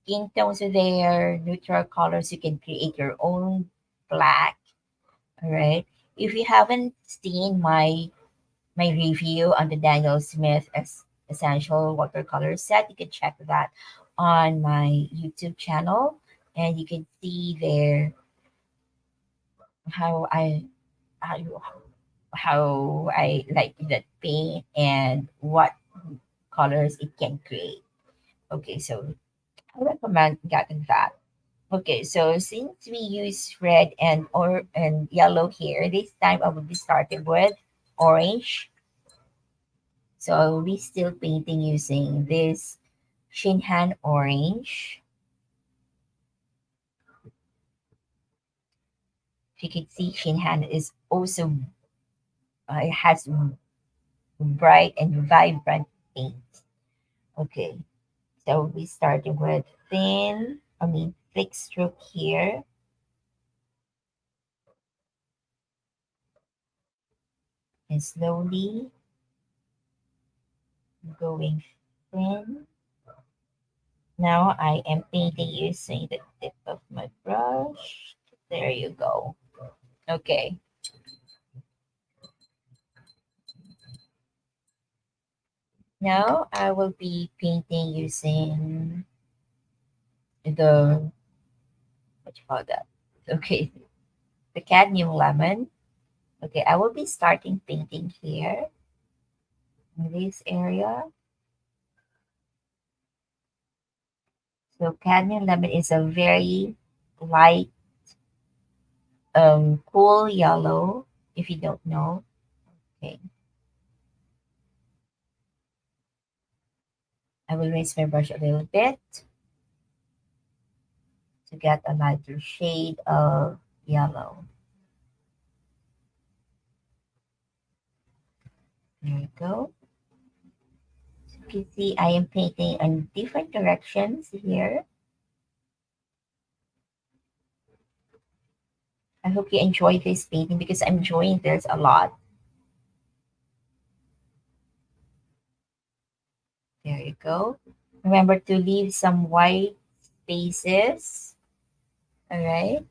skin tones there, neutral colors. You can create your own black. All right. If you haven't seen my review on the Daniel Smith Essential Watercolor set, you can check that on my YouTube channel, and you can see there how I how, how I like that paint and what colors it can create. Okay, so I recommend getting that. Okay, so since we use red and yellow here, this time I will be starting with orange. So I will be still painting using this Shinhan orange. If you can see, Shinhan is also it has bright and vibrant paint. Okay, so we starting with thick stroke here, and slowly going thin. Now I am painting using the tip of my brush. There you go. Okay, now I will be painting using the what you call that? Okay, the cadmium lemon. Okay, I will be starting painting here in this area. So cadmium lemon is a very light, cool yellow. If you don't know, okay, I will raise my brush a little bit to get a lighter shade of yellow. There you go. You can see I am painting in different directions here. I hope you enjoy this painting because I'm enjoying this a lot. There you go. Remember to leave some white spaces. All right.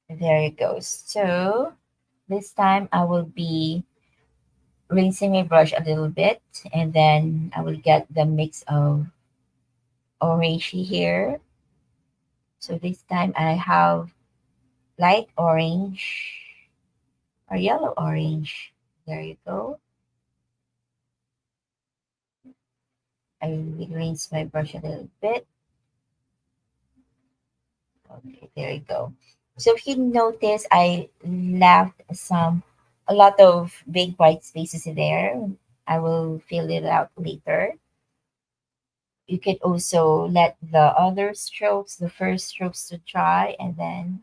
There it goes. So this time I will be rinsing my brush a little bit and then I will get the mix of orangey here. So this time I have light orange or yellow orange. There you go. I will rinse my brush a little bit. Okay, there you go. So if you notice, I left a lot of big white spaces in there. I will fill it out later. You can also let the first strokes to dry, and then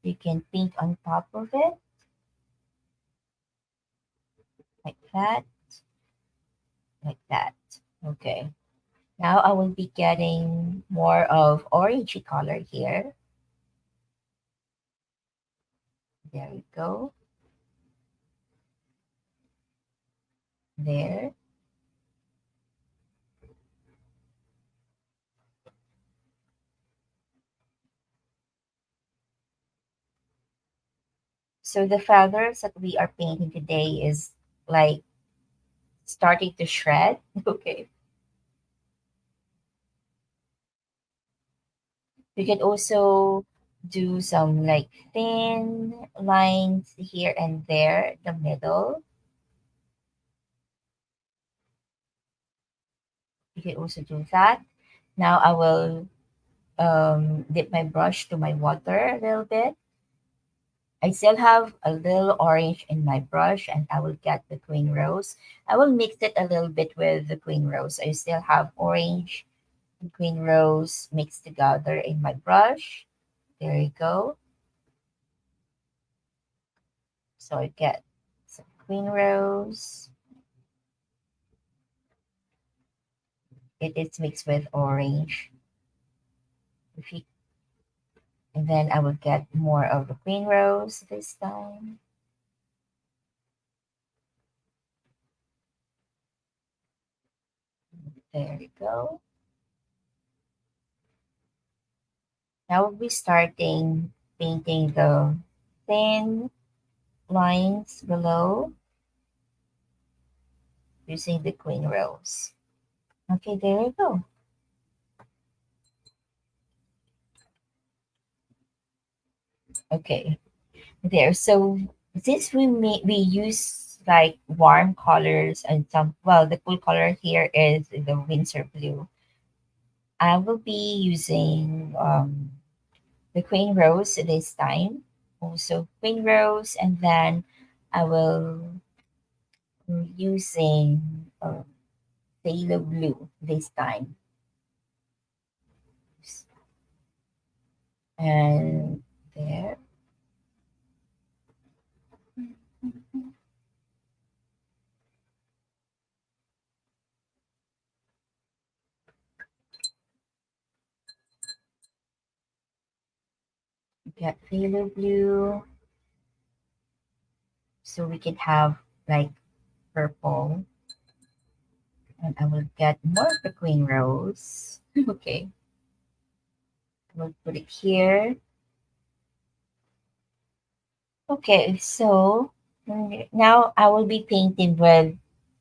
you can paint on top of it like that, like that. Okay. Now I will be getting more of orangey color here. There we go. There. So the feathers that we are painting today is like starting to shred. Okay. You can also do some like thin lines here and there, the middle. You can also do that. Now I will dip my brush to my water a little bit. I still have a little orange in my brush and I will get the queen rose. I will mix it a little bit with the queen rose. I still have orange and queen rose mixed together in my brush. There you go. So I get some queen rose. It is mixed with orange. If you, and then I will get more of the queen rose this time. There you go. Now we'll be starting painting the thin lines below using the queen rose. Okay, there you go. Okay, there. So since we use like warm colors and some, well, the cool color here is the winter blue. I will be using the queen rose this time. Also queen rose, and then I will be using phthalo blue this time. And there, get phthalo blue, so we can have like purple. And I will get more of the queen rose. Okay, we'll put it here. Okay, so now I will be painting with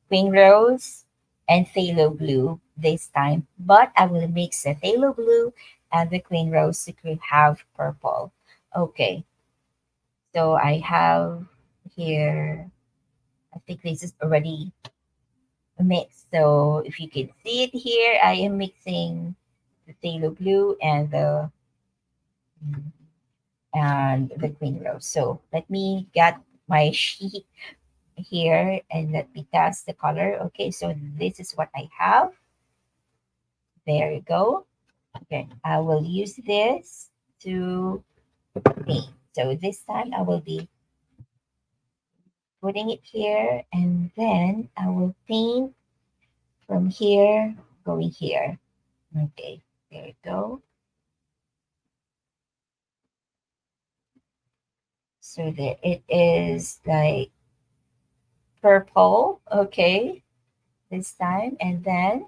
queen rose and phthalo blue this time, but I will mix the phthalo blue and the queen rose to have purple. Okay, so I have here, I think this is already mixed. So if you can see it here, I am mixing the phthalo blue and the queen rose. So let me get my sheet here and let me test the color. Okay, so this is what I have. There you go. Okay, I will use this to paint. So this time I will be putting it here and then I will paint from here going here. Okay, there you go. So there it is like purple. Okay, this time and then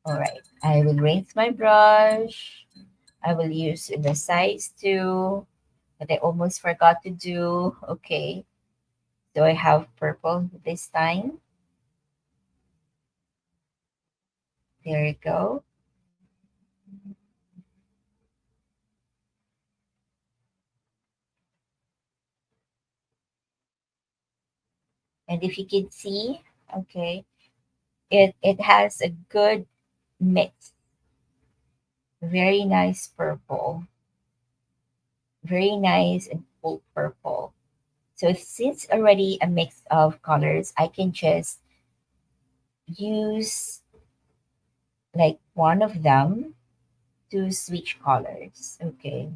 all right, I will rinse my brush. I will use the size too, but I almost forgot to do. Okay, so I have purple this time. There you go. And if you can see, okay, it has a good mix. Very nice purple. Very nice and full purple. So since already a mix of colors, I can just use like one of them to switch colors. Okay.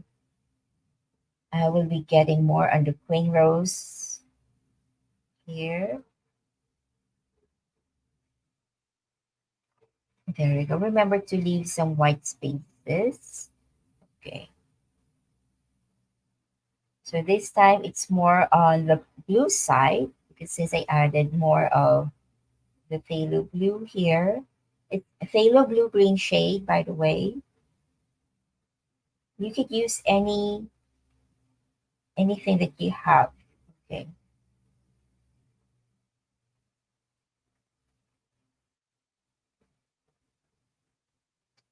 I will be getting more on the queen rose here. There we go. Remember to leave some white spaces. Okay. So this time it's more on the blue side because since I added more of the phthalo blue here. It's a phthalo blue green shade, by the way. You could use anything that you have. Okay.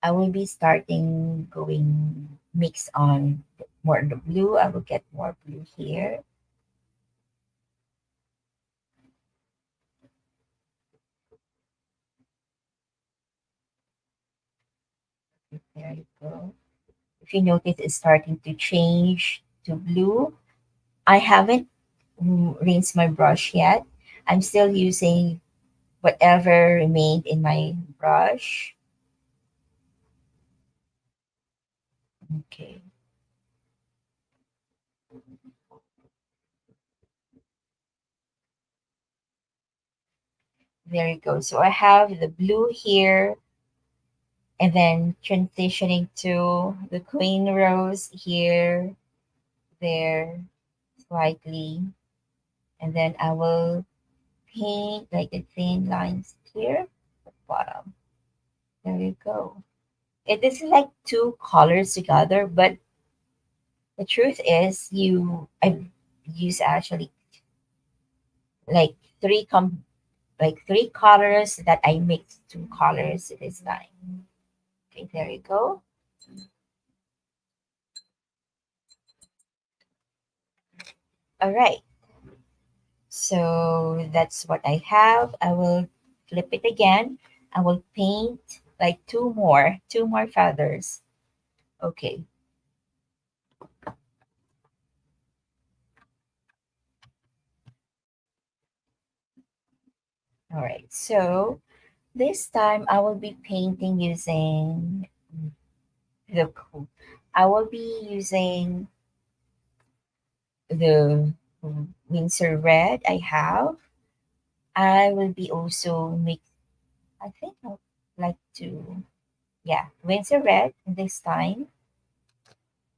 I will be starting going. mix on more of the blue. I will get more blue here. There you go. If you notice, it's starting to change to blue. I haven't rinsed my brush yet. I'm still using whatever remained in my brush. Okay, there you go. So I have the blue here, and then transitioning to the queen rose here, there, slightly, and then I will paint like the thin lines here at the bottom. There you go. It is like two colors together, but the truth is I use actually like three colors that I mixed two colors this time. Okay, there you go. All right. So that's what I have. I will flip it again. I will paint like two more feathers. Okay. All right. So this time I will be painting using the I will be using the Windsor red I have. I will be also mix. I think I'd like to, yeah, Windsor red this time.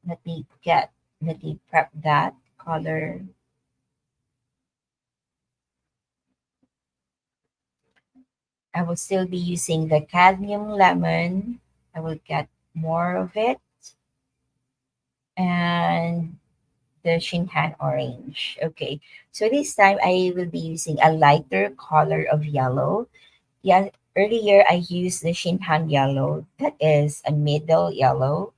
Let me prep that color. I will still be using the cadmium lemon. I will get more of it, and the Shinhan orange. Okay, so this time I will be using a lighter color of yellow. Yeah, earlier I used the Shinhan yellow, that is a middle yellow,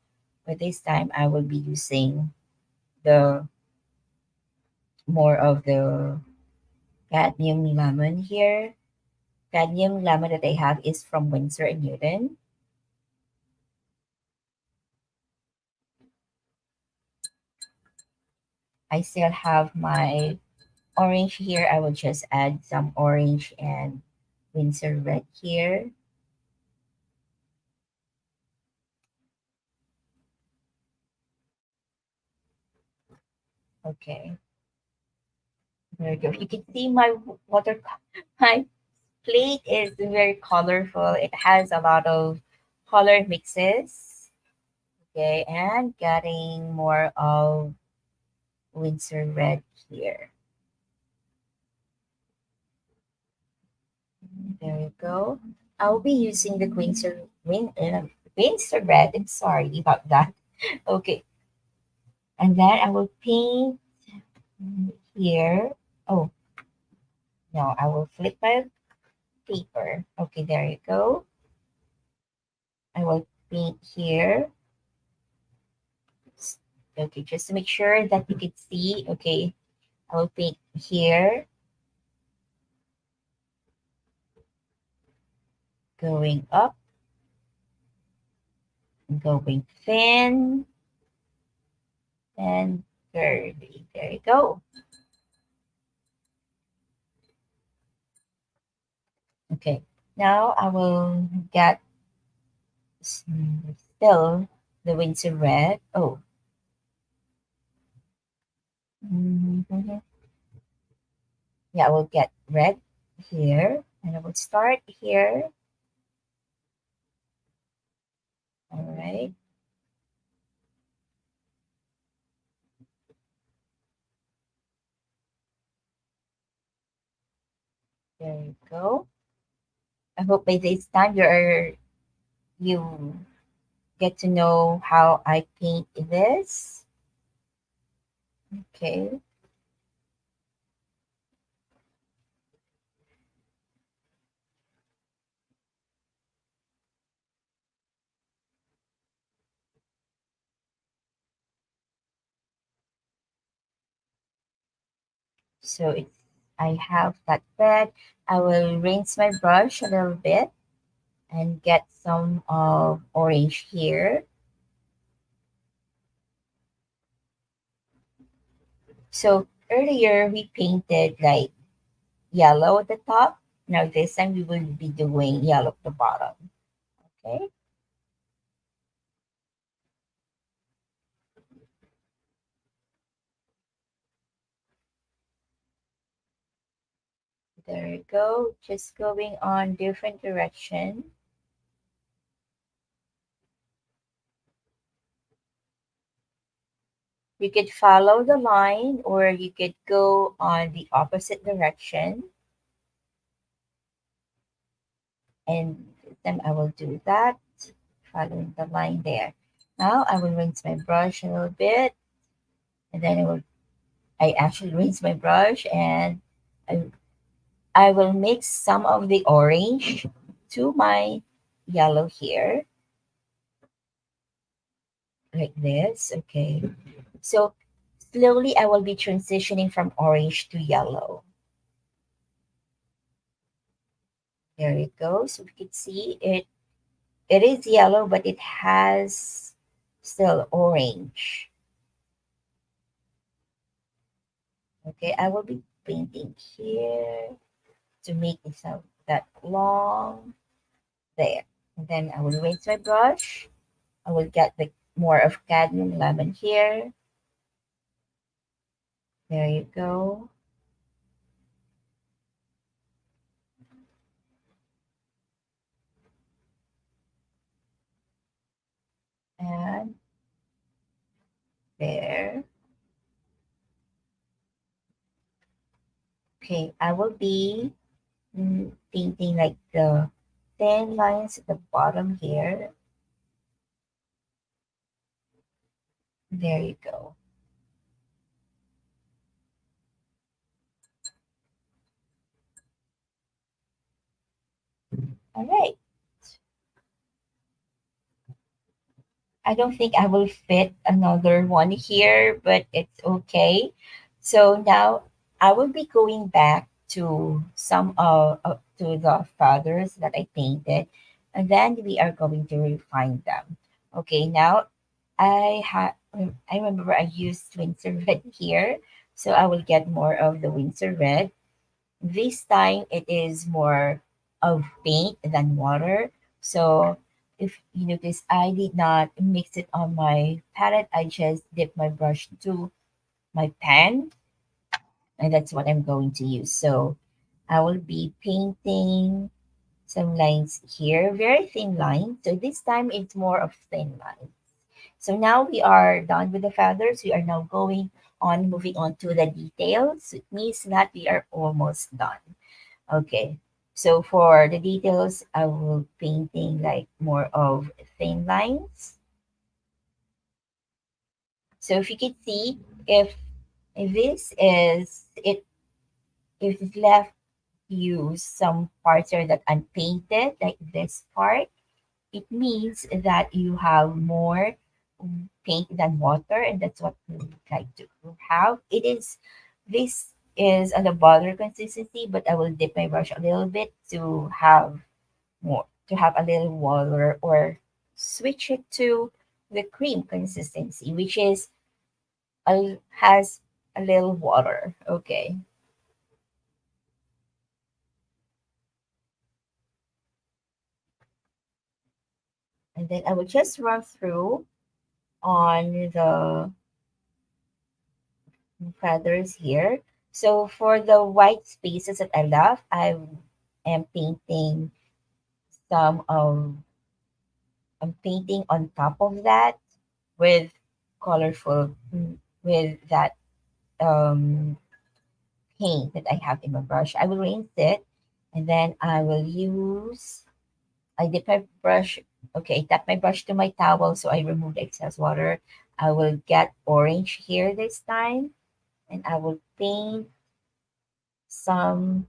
but this time I will be using the more of the cadmium lemon here. Cadmium lemon that I have is from Winsor and Newton. I still have my orange here. I will just add some orange and Winsor red here. Okay, there we go. You can see my water, my plate is very colorful. It has a lot of color mixes. Okay, and getting more of Windsor red here. There you go. I'll be using the Windsor red. I'm sorry about that. Okay, and then I will paint here. Oh no, I will flip my paper. Okay, there you go. I will paint here. Okay, just to make sure that you can see. Okay, I will paint here, going up, going thin, and curvy. There you go. Okay, now I will get still the Windsor red. Oh, mhm. Yeah, I will get red here, and I will start here. All right, there you go. I hope by this time you get to know how I paint this. Okay. So it's I have that red. I will rinse my brush a little bit and get some of orange here. So earlier we painted like yellow at the top. Now this time we will be doing yellow at the bottom. Okay, there you go. Just going on different direction. You could follow the line or you could go on the opposite direction. And then I will do that, following the line there. Now I will rinse my brush a little bit, and then I actually rinse my brush and I, I will mix some of the orange to my yellow here, like this. Okay. So slowly I will be transitioning from orange to yellow. There it goes. So we can see it is yellow, but it has still orange. Okay, I will be painting here to make it sound that long there. And then I will rinse my brush. I will get the more of cadmium lemon here. There you go. And there. Okay, I will be painting like the thin lines at the bottom here. There you go. All right. I don't think I will fit another one here, but it's okay. So now I will be going back to some to the feathers that I painted, and then we are going to refine them. Okay, now I remember I used Windsor red here, so I will get more of the Windsor red. This time it is more of paint than water. So if you notice, I did not mix it on my palette. I just dipped my brush to my pan, and that's what I'm going to use. So I will be painting some lines here, very thin lines. So this time it's more of thin lines. So now we are done with the feathers. We are now moving on to the details. It means that we are almost done. Okay. So for the details, I will painting like more of thin lines. So if you can see, if this is it, if it left you some parts are that unpainted, like this part, it means that you have more paint than water, and that's what we would like to have. This is on the butter consistency, but I will dip my brush a little bit to have more to have a little water or switch it to the cream consistency, which is has a little water. Okay, and then I will just run through on the feathers here. So for the white spaces that I left, I am painting some of I'm painting on top of that with colorful with that um paint that I have in my brush. I will rinse it and then I dip my brush, okay, tap my brush to my towel so I remove the excess water. I will get orange here this time and I will paint some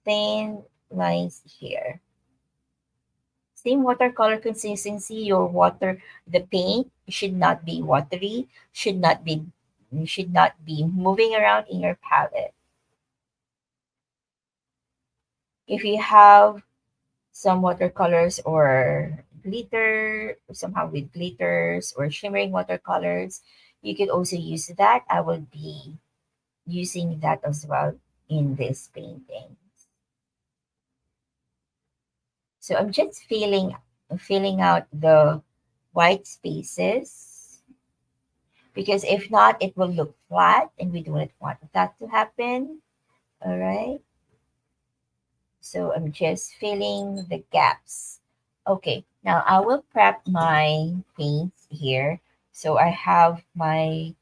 thin lines here. Same watercolor consistency, the paint should not be watery, should not be moving around in your palette. If you have some watercolors or glitter, somehow with glitters or shimmering watercolors, you could also use that. I will be using that as well in this painting. So I'm just filling out the white spaces, because if not, it will look flat and we don't want that to happen. All right. So I'm just filling the gaps. Okay, now I will prep my paints here. So I have my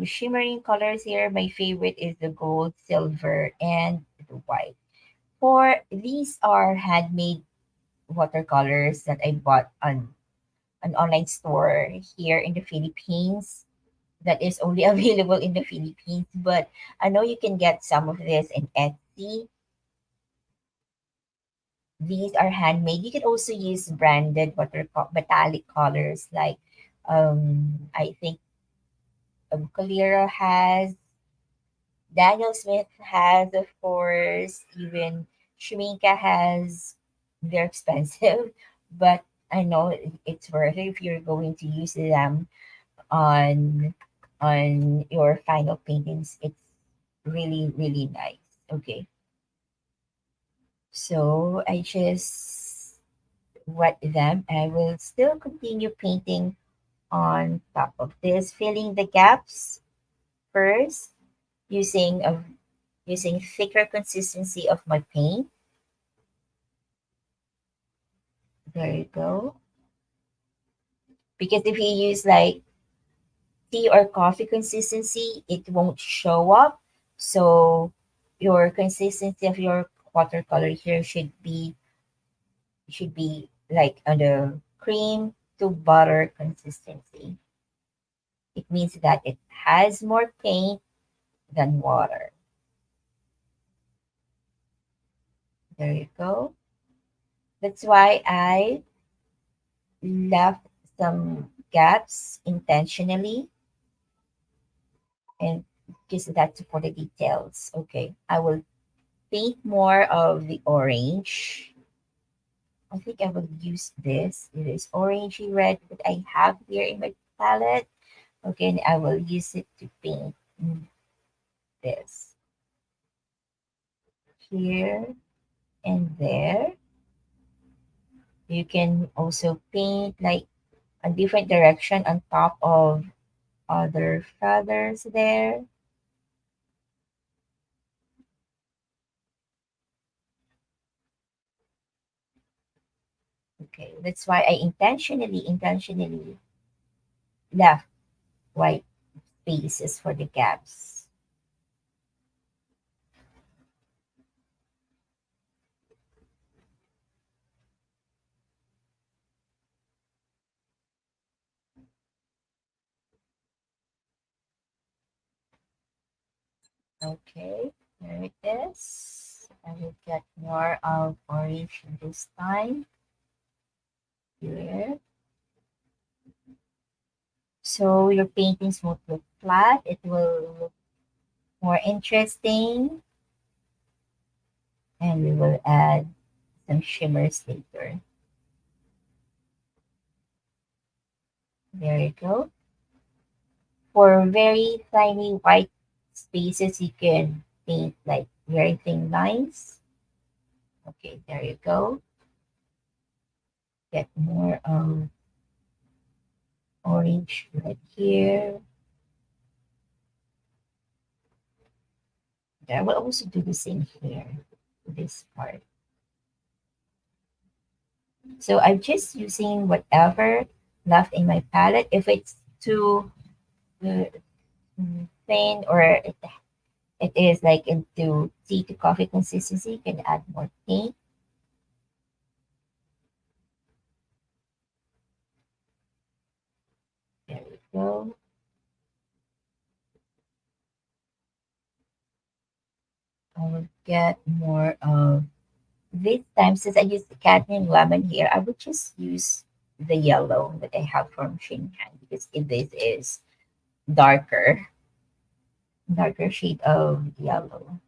shimmering colors here. My favorite is the gold, silver, and the white. For these are handmade watercolors that I bought on an online store here in the Philippines, that is only available in the Philippines. But I know you can get some of this in Etsy. These are handmade. You can also use branded metallic colors like I think Calera has, Daniel Smith has, of course, even Shumika has. They're expensive, but I know it's worth it if you're going to use them on your final paintings. It's really really nice. Okay, so I just wet them. I will still continue painting on top of this, filling the gaps first using using thicker consistency of my paint. There you go. Because if you use like tea or coffee consistency, it won't show up. So your consistency of your watercolor here should be like on the cream to butter consistency. It means that it has more paint than water. There you go. That's why I left some gaps intentionally, and because that's for the details. Okay, I will paint more of the orange. I think I will use this. It is orangey red that I have here in my palette. Okay, and I will use it to paint this here and there. You can also paint like a different direction on top of other feathers there. Okay, that's why I intentionally left white spaces for the gaps. Okay, there it is. I will get more of orange this time here. So your paintings won't look flat. It will look more interesting. And we will add some shimmers later. There you go. For very tiny white spaces, you can paint like very thin lines. Okay, there you go. Get more orange right here. I will also do the same here, this part. So I'm just using whatever left in my palette. If it's too uh, thin, or it is like into tea to coffee consistency, you can add more paint. There we go. I will get more of this time, since I used the cadmium lemon here, I would just use the yellow that I have from Shinhan, because this is darker, darker shade of yellow.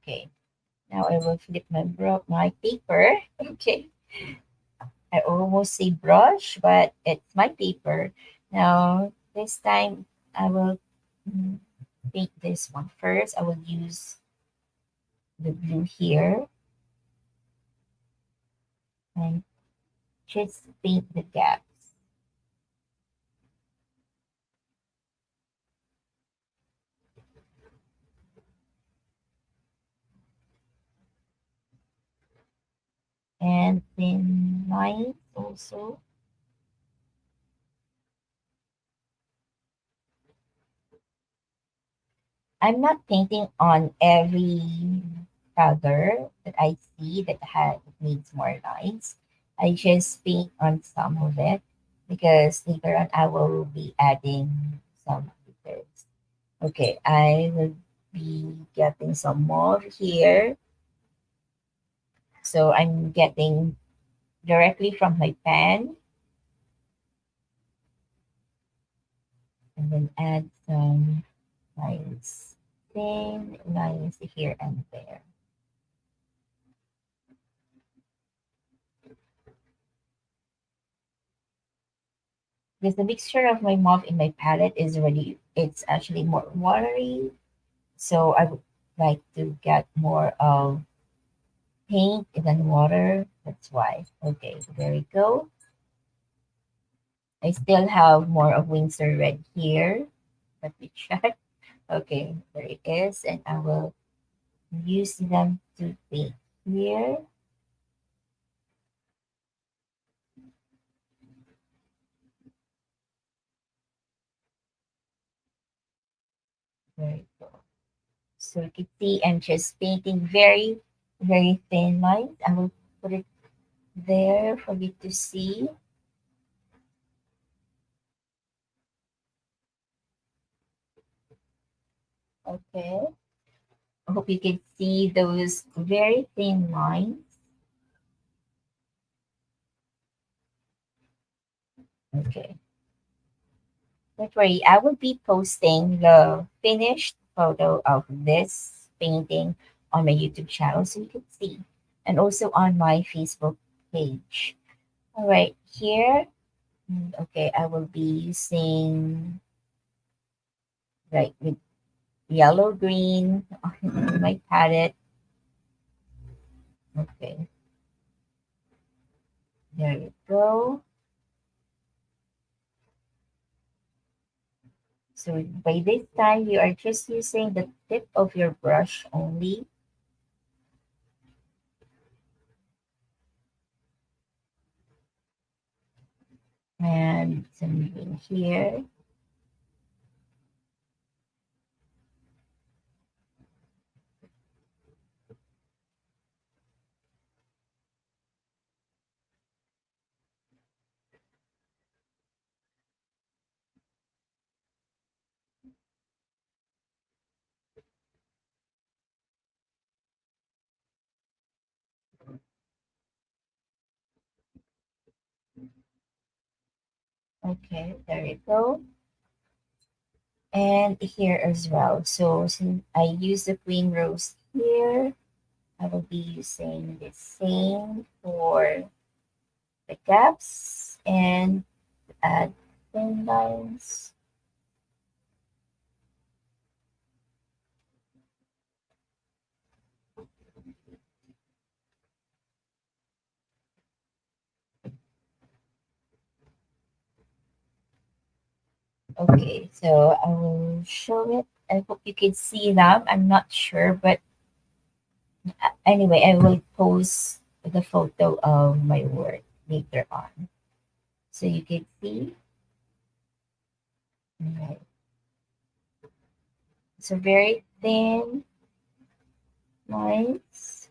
Okay. Now I will flip my paper. Okay. I almost say brush, but it's my paper. Now this time I will mm, paint this one first. I will use the blue here and just paint the gaps. And thin lines also. I'm not painting on every color that I see that needs more lines. I just paint on some of it because later on I will be adding some details. Okay, I will be getting some more here. So I'm getting directly from my pen and then add some lines, thin lines here and there. Because the mixture of my mauve in my palette is already, it's actually more watery. So I would like to get more of paint than water. That's why. Okay, so there we go. I still have more of Windsor red here. Let me check. Okay, there it is. And I will use them to paint here. There you go. So you can see I'm just painting very, very thin lines. I will put it there for you to see. Okay. I hope you can see those very thin lines. Okay. Don't worry, I will be posting the finished photo of this painting on my YouTube channel so you can see, and also on my Facebook page. All right, here, okay, I will be using like with yellow green on my palette. Okay, there you go. So by this time, you are just using the tip of your brush only and something here. Okay, there you go. And here as well. So since I use the green rose here, I will be using the same for the gaps and add thin lines. Okay, so I will show it. I hope you can see them. I'm not sure, but anyway, I will post the photo of my work later on. So you can see. Right. So very thin lines.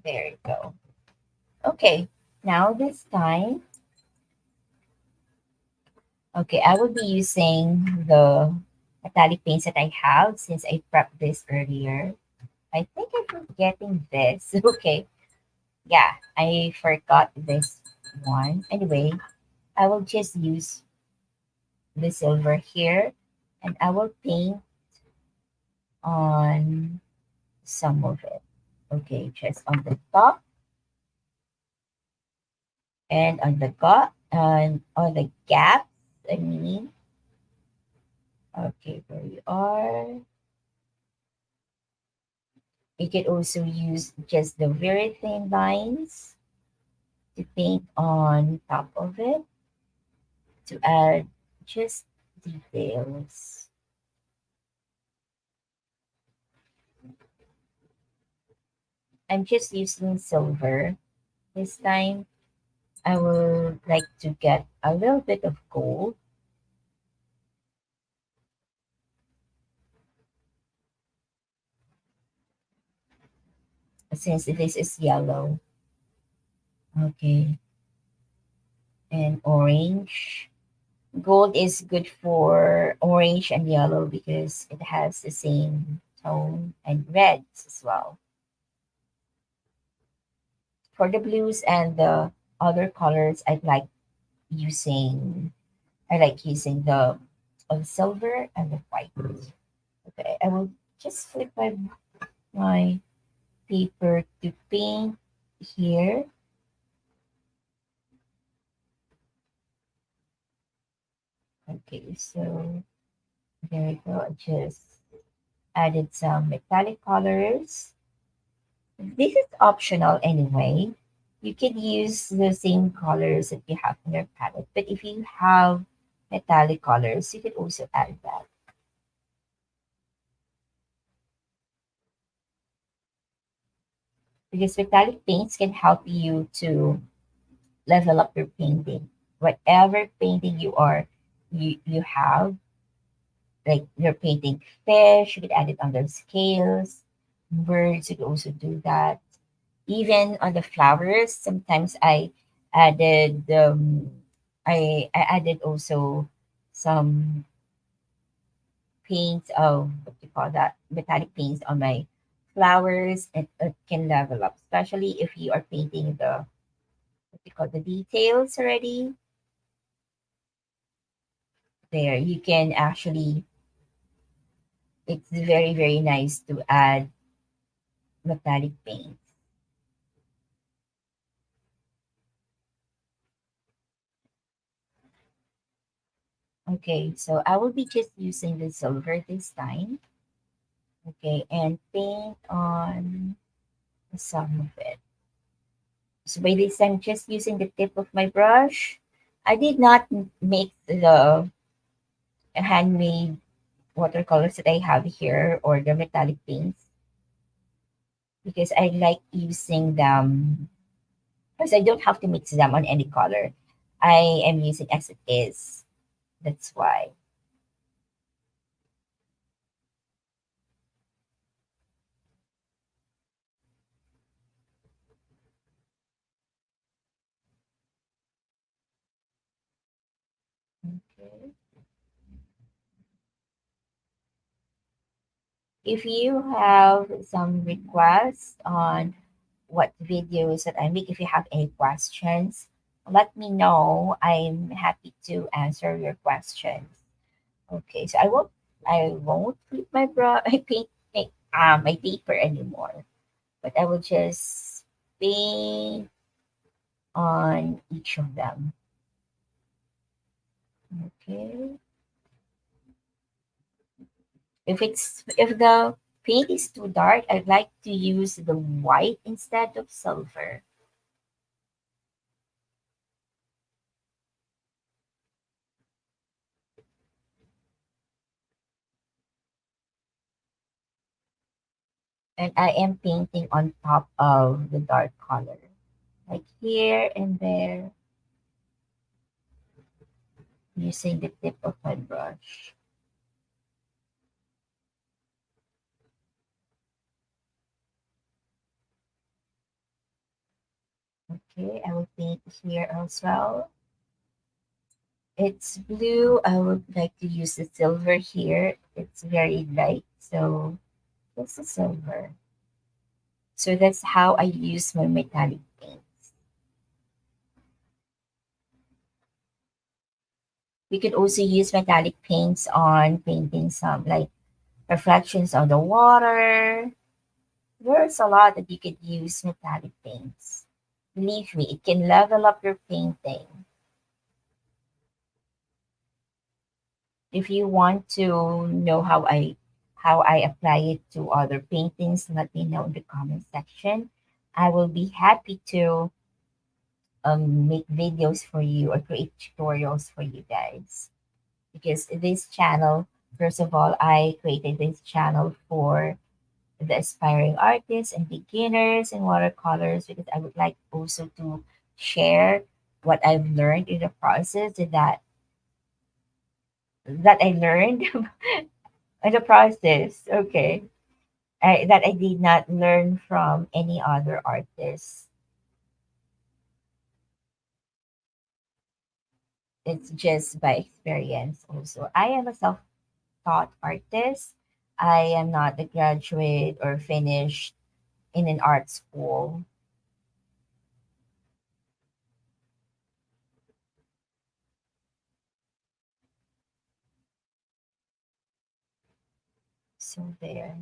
There you go. Okay, now this time, okay, I will be using the metallic paints that I have since I prepped this earlier. I think I'm forgetting this. Okay. Yeah, I forgot this one. Anyway, I will just use the silver here and I will paint on some of it. Okay, just on the top and on the gut and on the gaps. I mean, okay, there you are. You can also use just the very thin lines to paint on top of it to add just details. I'm just using silver this time. I would like to get a little bit of gold since this is yellow. Okay, and orange. Gold is good for orange and yellow because it has the same tone, and reds as well. For the blues and the other colors, using I like using the silver and the white. Okay, I will just flip my paper to paint here. Okay, so there we go. I just added some metallic colors. This is optional anyway. You can use the same colors that you have in your palette, but if you have metallic colors, you can also add that because metallic paints can help you to level up your painting. Whatever painting you have, like you're painting fish, you could add it on the scales. Birds, you could also do that. Even on the flowers, sometimes added I added also some paints of what do you call that metallic paints on my flowers, and it can level up, especially if you are painting the what do you call the details already. There, you can actually. It's very very nice to add metallic paint. Okay, so I will be just using the silver this time. Okay, and paint on some of it. So by this I'm just using the tip of my brush. I did not make the handmade watercolors that I have here or the metallic paints because I like using them because I don't have to mix them on any color. I am using as it is. That's why. Okay. If you have some requests on what videos that I make, if you have any questions, let me know. I'm happy to answer your questions. Okay, so I won't flip my my my paper anymore, but I will just paint on each of them. Okay. If the paint is too dark, I'd like to use the white instead of silver. And I am painting on top of the dark color, like here and there, using the tip of my brush. Okay, I will paint here as well. It's blue. I would like to use the silver here. It's very light, so it's the silver. So that's how I use my metallic paints. We could also use metallic paints on painting some like reflections on the water. There's a lot that you could use metallic paints. Believe me, it can level up your painting. If you want to know how I apply it to other paintings, let me know in the comment section. I will be happy to make videos for you or create tutorials for you guys. Because this channel, first of all, I created this channel for the aspiring artists and beginners in watercolors because I would like also to share what I've learned in the process that I learned in the process. Okay. That I did not learn from any other artist. It's just by experience also. I am a self-taught artist. I am not a graduate or finished in an art school. So there.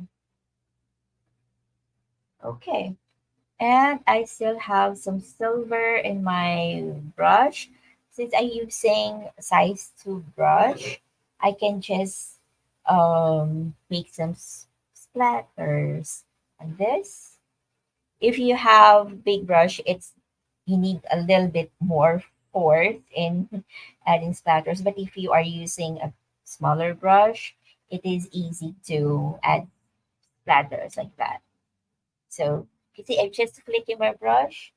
Okay. And I still have some silver in my brush. Since I'm using size 2 brush, I can just make some splatters on this. If you have big brush, it's you need a little bit more force in adding splatters. But if you are using a smaller brush, it is easy to add splatters like that. So you see, I'm just flicking my brush.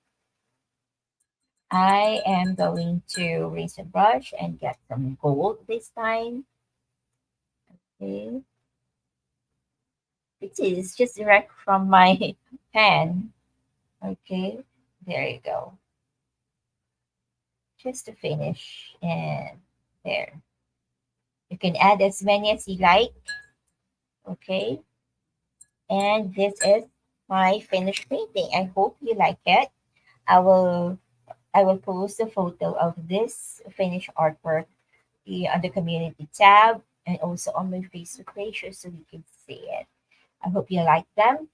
I am going to raise the brush and get some gold this time. Okay. It is just direct from my pen. Okay. There you go. Just to finish. And there. You can add as many as you like. Okay. And this is my finished painting. I hope you like it. I will I will post a photo of this finished artwork on the community tab and also on my Facebook page so you can see it. I hope you like them.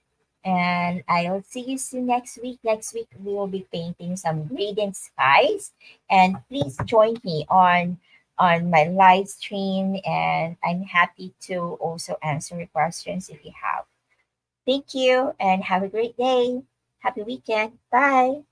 And I'll see you soon next week. Next week, we will be painting some radiant skies. And please join me on my live stream. And I'm happy to also answer your questions if you have. Thank you and have a great day. Happy weekend. Bye.